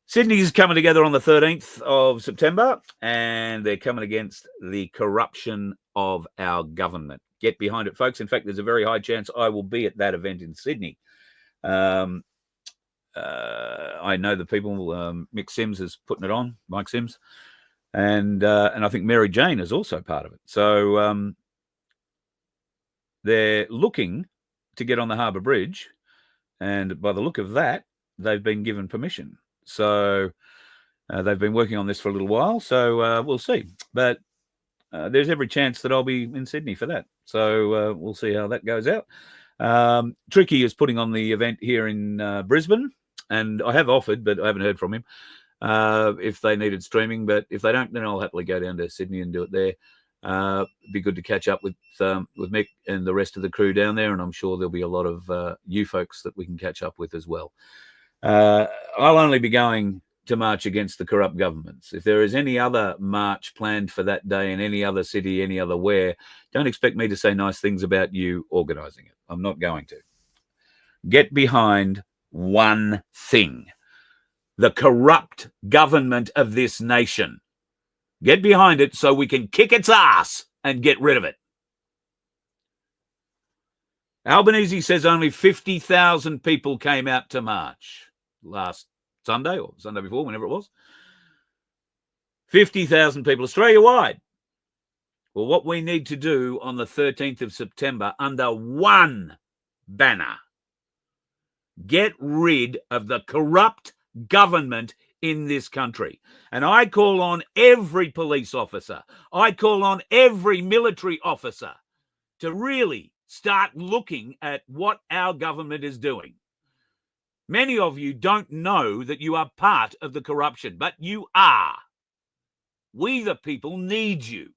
Sydney's coming together on the 13th of September, and they're coming against the corruption of our government. Get behind it, folks. In fact, there's a very high chance I will be at that event in Sydney. I know the people. Mick Sims is putting it on, Mike Sims, and I think Mary Jane is also part of it. So they're looking to get on the Harbour Bridge, and by the look of that, they've been given permission. So they've been working on this for a little while, so we'll see. But there's every chance that I'll be in Sydney for that. So we'll see how that goes out. Tricky is putting on the event here in Brisbane, and I have offered, but I haven't heard from him, if they needed streaming. But if they don't, then I'll happily go down to Sydney and do it there. It'd be good to catch up with Mick and the rest of the crew down there, and I'm sure there'll be a lot of you folks that we can catch up with as well. I'll only be going to march against the corrupt governments. If there is any other march planned for that day in any other city, any other where, don't expect me to say nice things about you organising it. I'm not going to. Get behind one thing: the corrupt government of this nation. Get behind it so we can kick its ass and get rid of it. Albanese says only 50,000 people came out to march last Sunday or Sunday before, whenever it was. 50,000 people Australia-wide. Well, what we need to do on the 13th of September under one banner, get rid of the corrupt government in this country. And I call on every police officer, I call on every military officer to really start looking at what our government is doing. Many of you don't know that you are part of the corruption, but you are. We, the people, need you.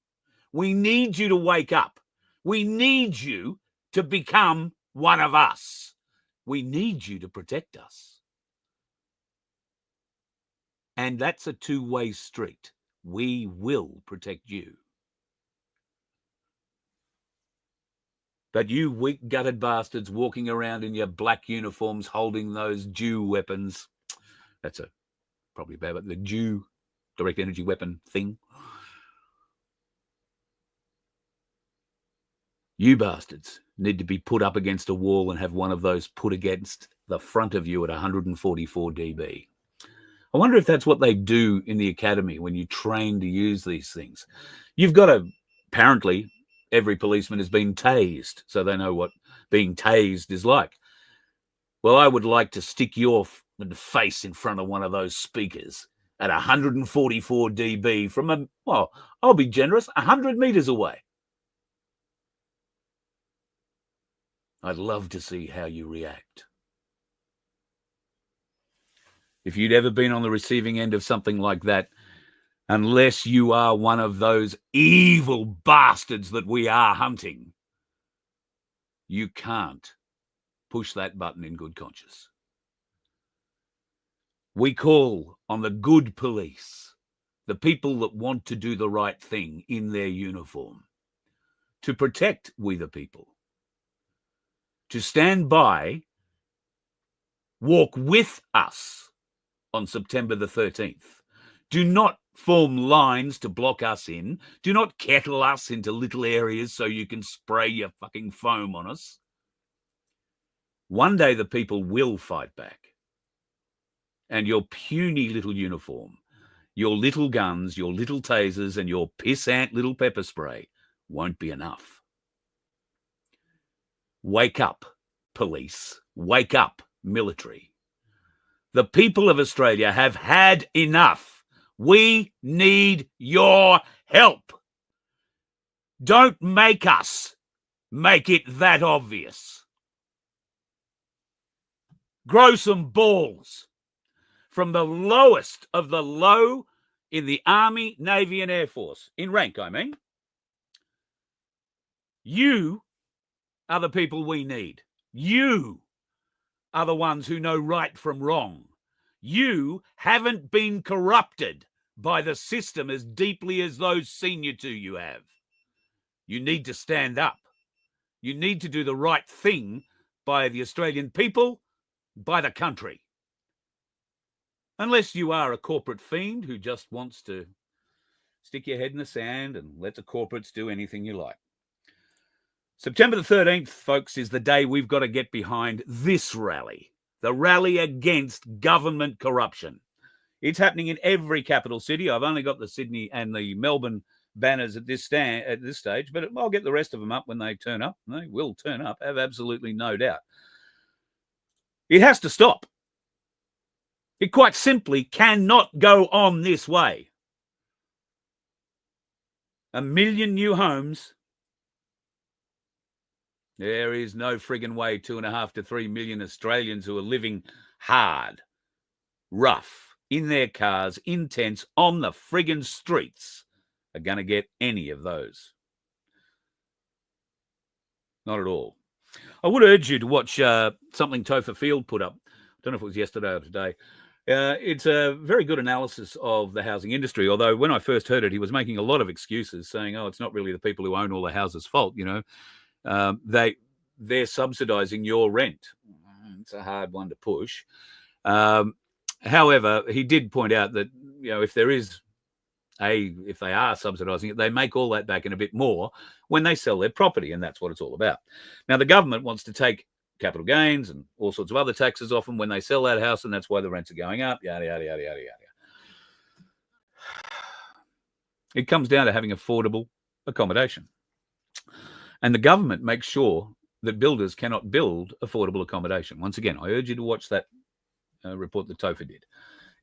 We need you to wake up. We need you to become one of us. We need you to protect us. And that's a two-way street. We will protect you. But you weak-gutted bastards walking around in your black uniforms holding those Jew weapons, that's probably bad, but the Jew direct energy weapon thing. You bastards need to be put up against a wall and have one of those put against the front of you at 144 dB. I wonder if that's what they do in the academy when you train to use these things. You've got to, apparently, every policeman has been tased, so they know what being tased is like. Well, I would like to stick your face in front of one of those speakers at 144 dB from I'll be generous, 100 meters away. I'd love to see how you react. If you'd ever been on the receiving end of something like that, unless you are one of those evil bastards that we are hunting, you can't push that button in good conscience. We call on the good police, the people that want to do the right thing in their uniform, to protect we the people, to stand by, walk with us on September the 13th. Do not form lines to block us in. Do not kettle us into little areas so you can spray your fucking foam on us. One day the people will fight back. And your puny little uniform, your little guns, your little tasers, and your pissant little pepper spray won't be enough. Wake up, police. Wake up, military. The people of Australia have had enough. We need your help. Don't make us make it that obvious. Grow some balls. From the lowest of the low in the Army, Navy, and Air Force, in rank, I mean. You are the people we need. You are the ones who know right from wrong. You haven't been corrupted by the system as deeply as those senior to you have. You need to stand up. You need to do the right thing by the Australian people, by the country. Unless you are a corporate fiend who just wants to stick your head in the sand and let the corporates do anything you like. September the 13th, folks, is the day we've got to get behind this rally, the rally against government corruption. It's happening in every capital city. I've only got the Sydney and the Melbourne banners at this stage, but I'll get the rest of them up when they turn up. They will turn up, I have absolutely no doubt. It has to stop. It quite simply cannot go on this way. 1 million new homes. There is no friggin' way 2.5 to 3 million Australians who are living hard, rough, in their cars, in tents, on the friggin' streets are going to get any of those. Not at all. I would urge you to watch something Topher Field put up. I don't know if it was yesterday or today. It's a very good analysis of the housing industry, although when I first heard it, he was making a lot of excuses, saying, it's not really the people who own all the houses' fault, they're subsidising your rent. It's a hard one to push. However, he did point out that, if they are subsidising it, they make all that back and a bit more when they sell their property, and that's what it's all about. Now, the government wants to take capital gains and all sorts of other taxes off them when they sell that house, and that's why the rents are going up, yada, yada, yada, yada, yada. It comes down to having affordable accommodation. And the government makes sure that builders cannot build affordable accommodation. Once again, I urge you to watch that report that Topher did.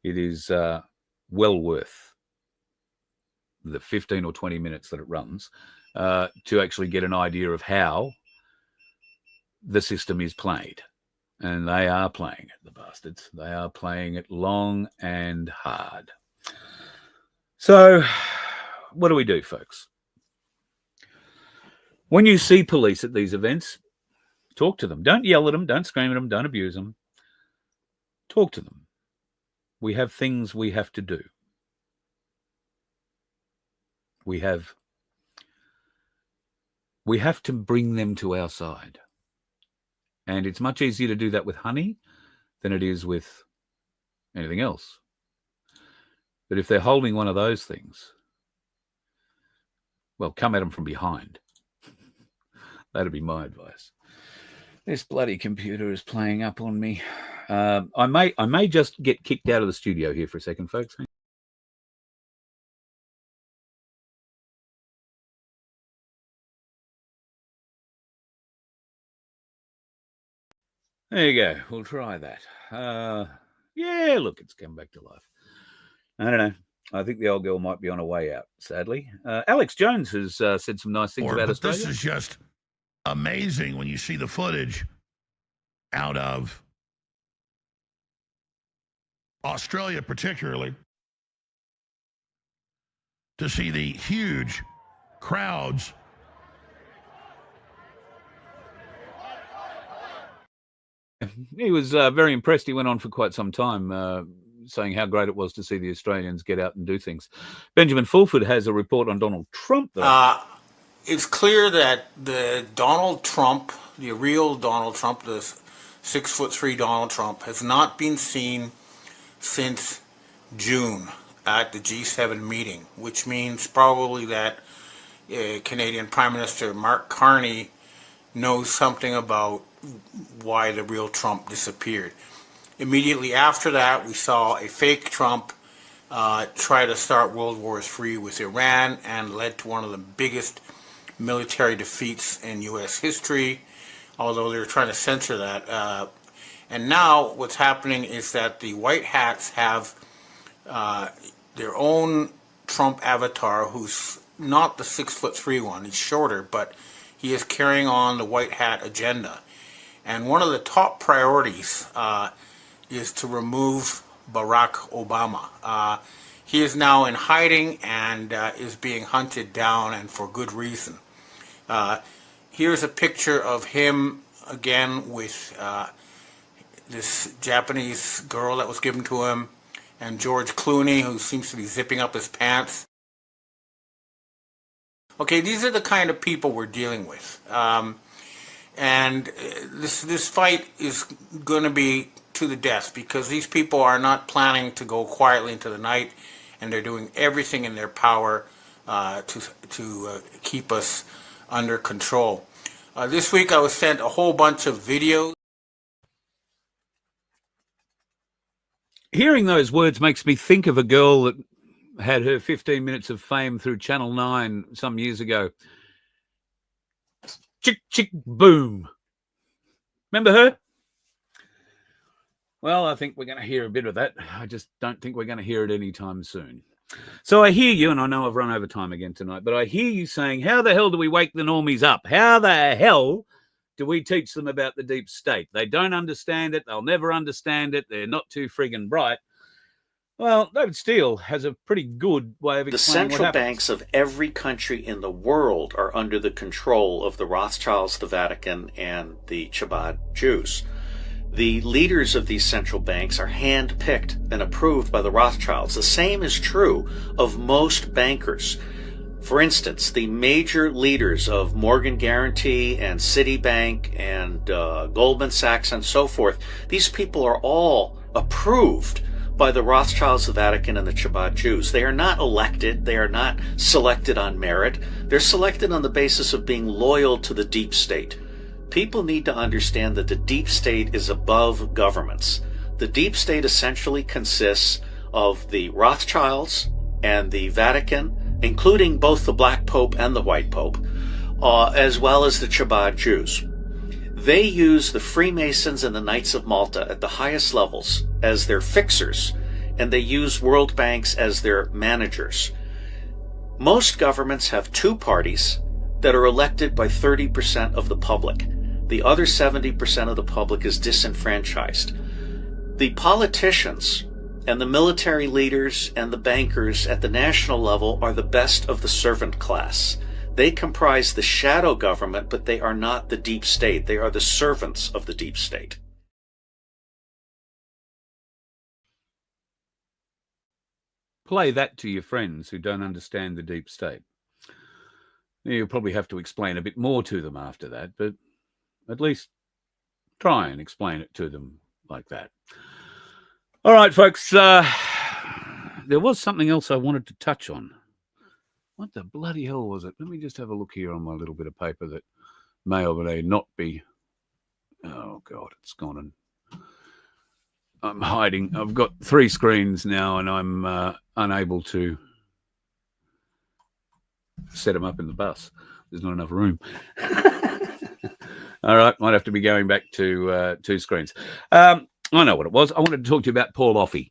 It is well worth the 15 or 20 minutes that it runs to actually get an idea of how the system is played. And they are playing it, the bastards. They are playing it long and hard. So what do we do, folks? When you see police at these events, talk to them. Don't yell at them. Don't scream at them. Don't abuse them. Talk to them. We have things we have to do. We have to bring them to our side. And it's much easier to do that with honey than it is with anything else. But if they're holding one of those things, well, come at them from behind. That'd be my advice. This bloody computer is playing up on me. I may just get kicked out of the studio here for a second, folks. There you go. We'll try that. Yeah, look, it's come back to life. I don't know. I think the old girl might be on her way out, sadly. Alex Jones has said some nice things about Australia. This is just amazing when you see the footage out of Australia, particularly, to see the huge crowds. He was very impressed. He went on for quite some time saying how great it was to see the Australians get out and do things. Benjamin Fulford has a report on Donald Trump. It's clear that the Donald Trump, the real Donald Trump, the 6'3" Donald Trump, has not been seen since June at the G7 meeting, which means probably that Canadian Prime Minister Mark Carney knows something about why the real Trump disappeared. Immediately after that, we saw a fake Trump try to start World War III with Iran, and led to one of the biggest military defeats in U.S. history, although they were trying to censor that. And now what's happening is that the White Hats have their own Trump avatar, who's not the 6'3" one. He's shorter, but he is carrying on the White Hat agenda. And one of the top priorities is to remove Barack Obama. He is now in hiding and is being hunted down, and for good reason. Here's a picture of him again with this Japanese girl that was given to him, and George Clooney, who seems to be zipping up his pants. Okay, these are the kind of people we're dealing with. And this fight is going to be to the death, because these people are not planning to go quietly into the night, and they're doing everything in their power to keep us under control. This week I was sent a whole bunch of videos. Hearing those words makes me think of a girl that had her 15 minutes of fame through Channel 9 some years ago. Chick, chick, boom. Remember her? Well, I think we're going to hear a bit of that. I just don't think we're going to hear it anytime soon. So I hear you, and I know I've run over time again tonight, but I hear you saying, how the hell do we wake the normies up? How the hell do we teach them about the deep state? They don't understand it. They'll never understand it. They're not too friggin' bright. Well, David Steele has a pretty good way of explaining the central banks of every country in the world are under the control of the Rothschilds, the Vatican, and the Chabad Jews. The leaders of these central banks are hand-picked and approved by the Rothschilds. The same is true of most bankers. For instance, the major leaders of Morgan Guarantee and Citibank and Goldman Sachs and so forth, these people are all approved by the Rothschilds, the Vatican, and the Chabad Jews. They are not elected. They are not selected on merit. They're selected on the basis of being loyal to the deep state. People need to understand that the deep state is above governments. The deep state essentially consists of the Rothschilds and the Vatican, including both the Black Pope and the White Pope, as well as the Chabad Jews. They use the Freemasons and the Knights of Malta at the highest levels as their fixers, and they use world banks as their managers. Most governments have two parties that are elected by 30% of the public. The other 70% of the public is disenfranchised. The politicians and the military leaders and the bankers at the national level are the best of the servant class. They comprise the shadow government, but they are not the deep state. They are the servants of the deep state. Play that to your friends who don't understand the deep state. You'll probably have to explain a bit more to them after that, but at least try and explain it to them like that. All right, folks. There was something else I wanted to touch on. What the bloody hell was it? Let me just have a look here on my little bit of paper that may or may not be Oh, God, it's gone and I'm hiding. I've got 3 screens now and I'm unable to set them up in the bus. There's not enough room. All right, might have to be going back to 2 screens. I know what it was. I wanted to talk to you about Paul Offey.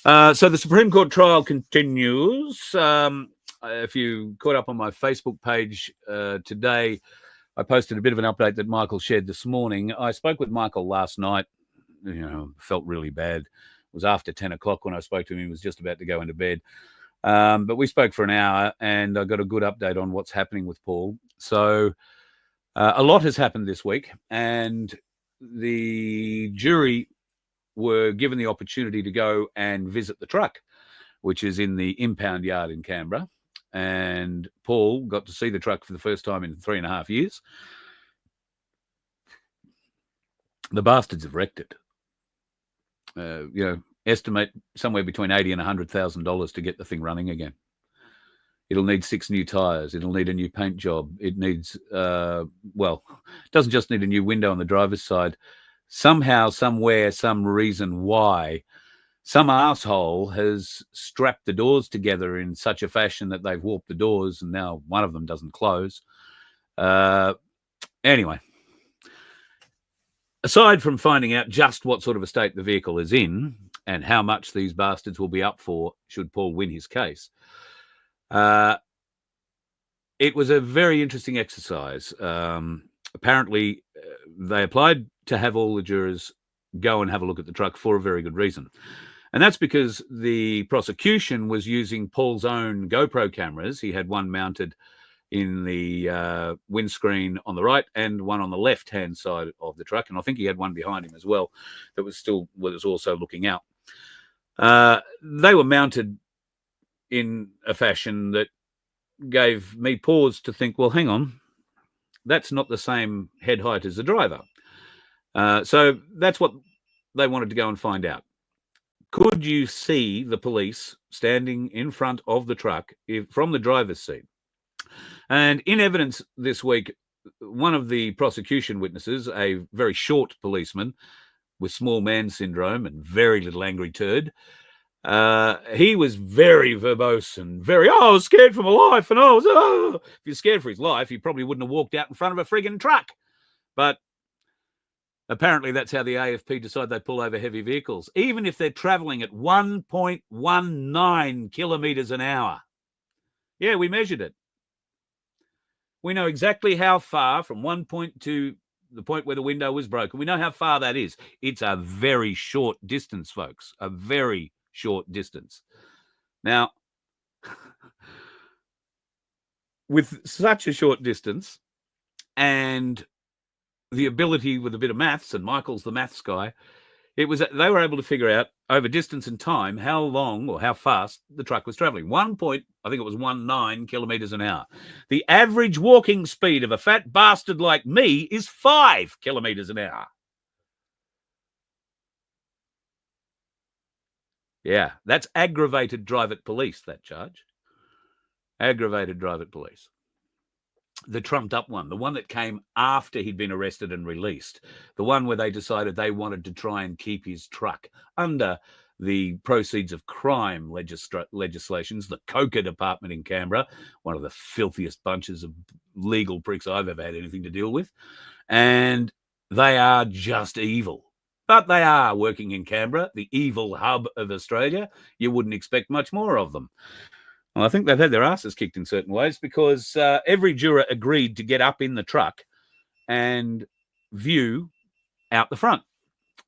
So the Supreme Court trial continues. If you caught up on my Facebook page today, I posted a bit of an update that Michael shared this morning. I spoke with Michael last night. Felt really bad. It was after 10 o'clock when I spoke to him. He was just about to go into bed. But we spoke for an hour and I got a good update on what's happening with Paul. So a lot has happened this week, and the jury were given the opportunity to go and visit the truck, which is in the impound yard in Canberra. And Paul got to see the truck for the first time in 3.5 years. The bastards have wrecked it. Estimate somewhere between $80,000 and $100,000 to get the thing running again. It'll need 6 new tires. It'll need a new paint job. It needs, it doesn't just need a new window on the driver's side. Somehow, somewhere, some reason why, some asshole has strapped the doors together in such a fashion that they've warped the doors, and now one of them doesn't close. Anyway, aside from finding out just what sort of a state the vehicle is in and how much these bastards will be up for should Paul win his case, it was a very interesting exercise. Apparently, they applied to have all the jurors go and have a look at the truck for a very good reason. And that's because the prosecution was using Paul's own GoPro cameras. He had one mounted in the windscreen on the right and one on the left-hand side of the truck. And I think he had one behind him as well that was also looking out. They were mounted in a fashion that gave me pause to think, well, hang on, that's not the same head height as the driver. So that's what they wanted to go and find out. Could you see the police standing in front of the truck from the driver's seat? And in evidence this week, one of the prosecution witnesses, a very short policeman with small man syndrome and very little angry turd, he was very verbose and very, I was scared for my life. And if you're scared for his life, he probably wouldn't have walked out in front of a friggin' truck. But apparently that's how the AFP decide they pull over heavy vehicles, even if they're travelling at 1.19 kilometres an hour. Yeah, we measured it. We know exactly how far from one point to the point where the window was broken. We know how far that is. It's a very short distance, folks, a very short distance. Now, with such a short distance and the ability with a bit of maths, and Michael's the maths guy, they were able to figure out over distance and time how long or how fast the truck was traveling. 1.19 kilometers an hour. The average walking speed of a fat bastard like me is 5 kilometers an hour. Yeah, that's aggravated drive at police, that charge. Aggravated drive at police. The trumped up one, the one that came after he'd been arrested and released, the one where they decided they wanted to try and keep his truck under the proceeds of crime legislations, the Coca Department in Canberra, one of the filthiest bunches of legal pricks I've ever had anything to deal with. And they are just evil. But they are working in Canberra, the evil hub of Australia. You wouldn't expect much more of them. Well, I think they've had their asses kicked in certain ways because every juror agreed to get up in the truck and view out the front.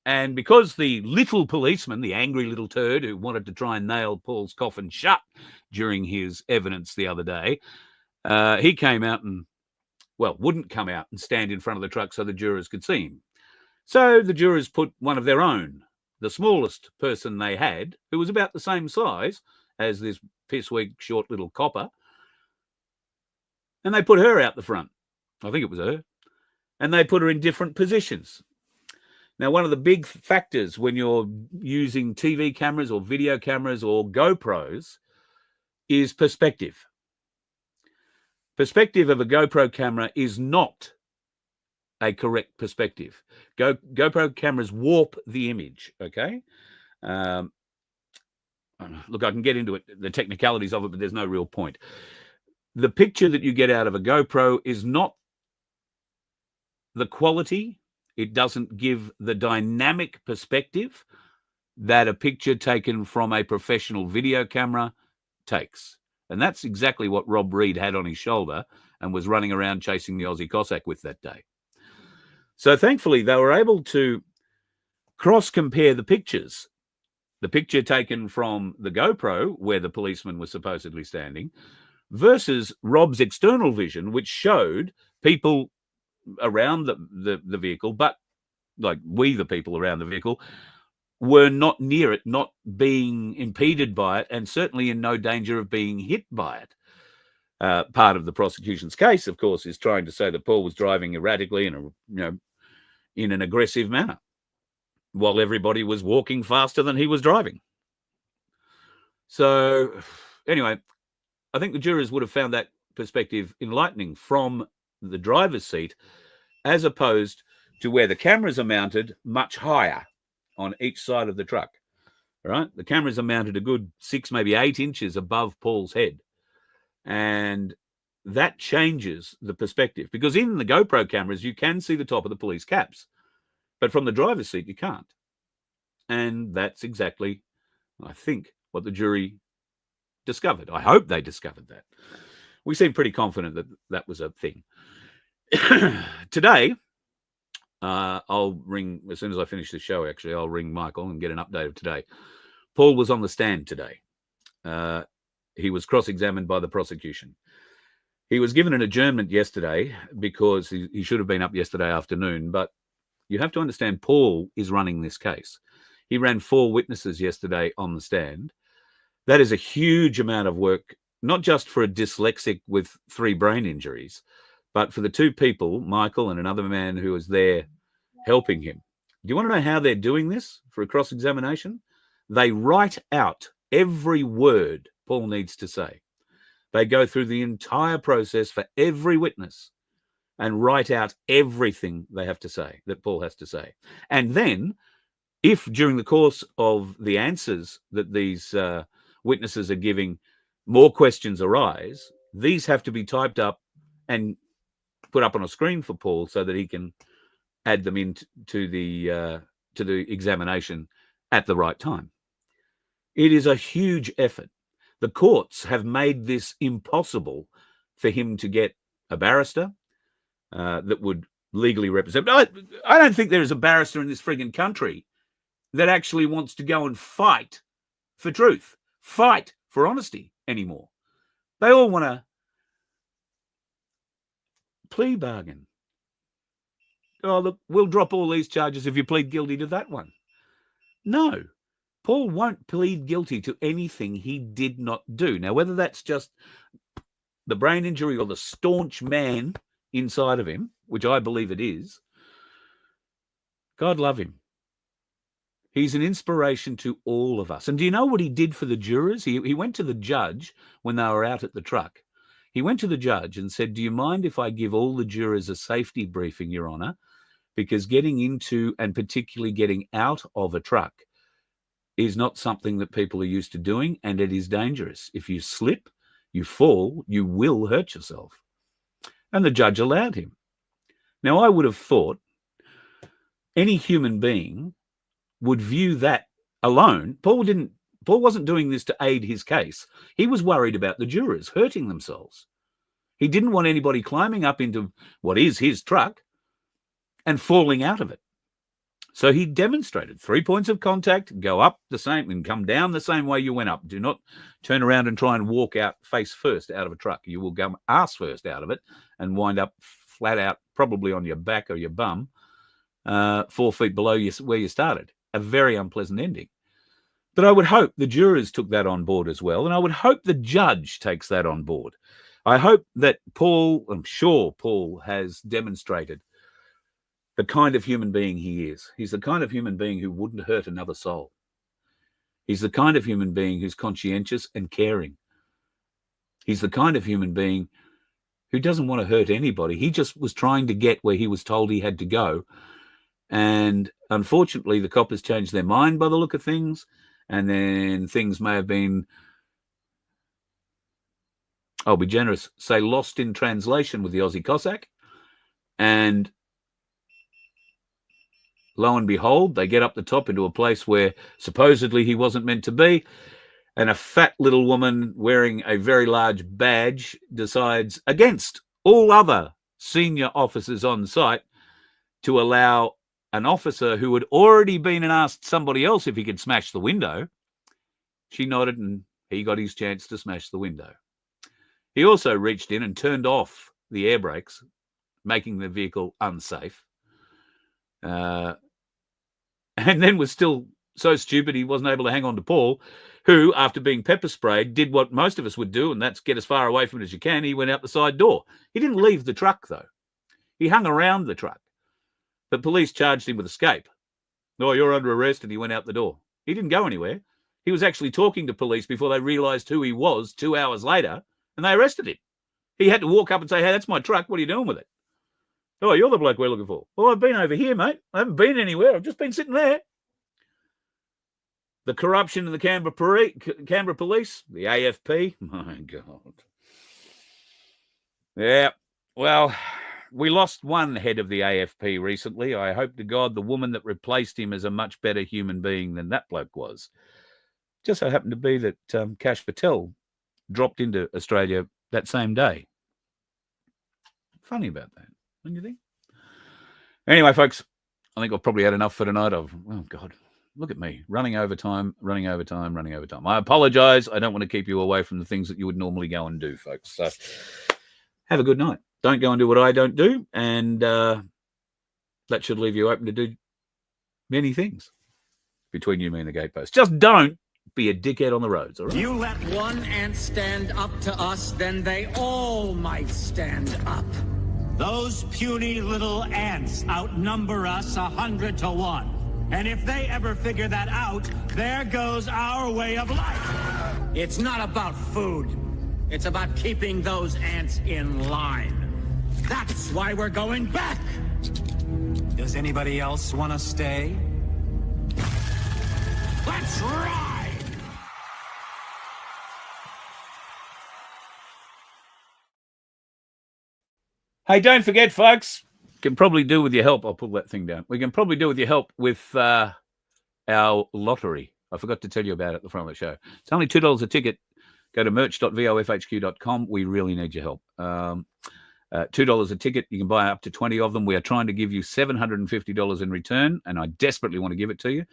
And because the little policeman, the angry little turd who wanted to try and nail Paul's coffin shut during his evidence the other day, he came out and, wouldn't come out and stand in front of the truck so the jurors could see him. So the jurors put one of their own, the smallest person they had, who was about the same size as this pissweak short little copper, and they put her out the front. I think it was her. And they put her in different positions. Now, one of the big factors when you're using TV cameras or video cameras or GoPros is perspective. Perspective of a GoPro camera is not a correct perspective. GoPro cameras warp the image, okay? Look, I can get into it, the technicalities of it, but there's no real point. The picture that you get out of a GoPro is not the quality. It doesn't give the dynamic perspective that a picture taken from a professional video camera takes. And that's exactly what Rob Reed had on his shoulder and was running around chasing the Aussie Cossack with that day. So thankfully, they were able to cross-compare the pictures. The picture taken from the GoPro, where the policeman was supposedly standing, versus Rob's external vision, which showed people around the vehicle, but like we, the people around the vehicle, were not near it, not being impeded by it, and certainly in no danger of being hit by it. Part of the prosecution's case, of course, is trying to say that Paul was driving erratically and, in an aggressive manner, while everybody was walking faster than he was driving. So, anyway, I think the jurors would have found that perspective enlightening from the driver's seat, as opposed to where the cameras are mounted much higher on each side of the truck. All right, the cameras are mounted a good 6, maybe 8 inches above Paul's head. And that changes the perspective, because in the GoPro cameras, you can see the top of the police caps, but from the driver's seat, you can't. And that's exactly, I think, what the jury discovered. I hope they discovered that. We seem pretty confident that that was a thing. Today, I'll ring, as soon as I finish the show, actually, I'll ring Michael and get an update of today. Paul was on the stand today. He was cross-examined by the prosecution. He was given an adjournment yesterday because he should have been up yesterday afternoon, but you have to understand Paul is running this case. He ran 4 witnesses yesterday on the stand. That is a huge amount of work, not just for a dyslexic with 3 brain injuries, but for the 2 people, Michael and another man who was there helping him. Do you want to know how they're doing this for a cross-examination? They write out every word Paul needs to say. They go through the entire process for every witness and write out everything they have to say, that Paul has to say. And then, if during the course of the answers that these witnesses are giving, more questions arise, these have to be typed up and put up on a screen for Paul so that he can add them into the examination at the right time. It is a huge effort. The courts have made this impossible for him to get a barrister that would legally represent. I don't think there is a barrister in this frigging country that actually wants to go and fight for truth, fight for honesty anymore. They all want to plea bargain. Oh, look, we'll drop all these charges if you plead guilty to that one. No. Paul won't plead guilty to anything he did not do. Now, whether that's just the brain injury or the staunch man inside of him, which I believe it is, God love him. He's an inspiration to all of us. And do you know what he did for the jurors? He went to the judge when they were out at the truck. He went to the judge and said, "Do you mind if I give all the jurors a safety briefing, Your Honor? Because getting into and particularly getting out of a truck is not something that people are used to doing, and it is dangerous. If you slip, you fall, you will hurt yourself." And the judge allowed him. Now, I would have thought any human being would view that alone. Paul wasn't doing this to aid his case. He was worried about the jurors hurting themselves. He didn't want anybody climbing up into what is his truck and falling out of it. So he demonstrated 3 points of contact, go up the same and come down the same way you went up. Do not turn around and try and walk out face first out of a truck. You will go ass first out of it and wind up flat out, probably on your back or your bum, 4 feet below where you started. A very unpleasant ending. But I would hope the jurors took that on board as well, and I would hope the judge takes that on board. I hope that I'm sure Paul has demonstrated the kind of human being he is. He's the kind of human being who wouldn't hurt another soul. He's the kind of human being who's conscientious and caring. He's the kind of human being who doesn't want to hurt anybody. He just was trying to get where he was told he had to go. And unfortunately, the coppers changed their mind by the look of things. And then things may have been, I'll be generous, say lost in translation with the Aussie Cossack. And lo and behold, they get up the top into a place where supposedly he wasn't meant to be. And a fat little woman wearing a very large badge decides, against all other senior officers on site, to allow an officer who had already been and asked somebody else if he could smash the window. She nodded and he got his chance to smash the window. He also reached in and turned off the air brakes, making the vehicle unsafe. And then was still so stupid he wasn't able to hang on to Paul, who, after being pepper sprayed, did what most of us would do, and that's get as far away from it as you can. He went out the side door. He didn't leave the truck, though. He hung around the truck. But police charged him with escape. Oh, you're under arrest, and he went out the door. He didn't go anywhere. He was actually talking to police before they realised who he was 2 hours later, and they arrested him. He had to walk up and say, hey, that's my truck. What are you doing with it? Oh, you're the bloke we're looking for. Well, I've been over here, mate. I haven't been anywhere. I've just been sitting there. The corruption in the Canberra police, the AFP. My God. Yeah, well, we lost one head of the AFP recently. I hope to God the woman that replaced him is a much better human being than that bloke was. Just so happened to be that Kash Patel dropped into Australia that same day. Funny about that, don't you think? Anyway, folks, I think I've probably had enough for tonight. Oh, God. Look at me, running over time. I apologise. I don't want to keep you away from the things that you would normally go and do, folks. So have a good night. Don't go and do what I don't do, and that should leave you open to do many things between you, me, and the gatepost. Just don't be a dickhead on the roads, all right? You let one ant stand up to us, then they all might stand up. Those puny little ants outnumber us 100 to 1. And if they ever figure that out, there goes our way of life. It's not about food. It's about keeping those ants in line. That's why we're going back. Does anybody else want to stay? Let's ride! Hey, don't forget, folks, can probably do with your help. I'll pull that thing down. We can probably do with your help with our lottery. I forgot to tell you about it at the front of the show. It's only $2 a ticket. Go to merch.vofhq.com. We really need your help. $2 a ticket. You can buy up to 20 of them. We are trying to give you $750 in return, and I desperately want to give it to you.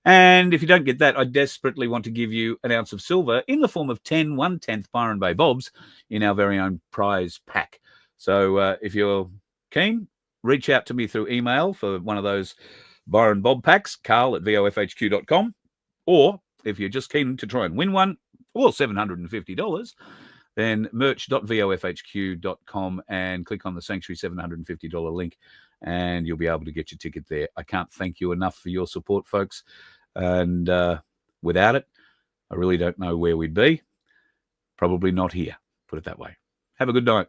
And if you don't get that, I desperately want to give you an ounce of silver in the form of 10 1/10 Byron Bay Bobs in our very own prize pack. So if you're keen, reach out to me through email for one of those Byron Bob packs, carl@vofhq.com. Or if you're just keen to try and win one, or $750, then merch.vofhq.com and click on the Sanctuary $750 link, and you'll be able to get your ticket there. I can't thank you enough for your support, folks. And without it, I really don't know where we'd be. Probably not here, put it that way. Have a good night.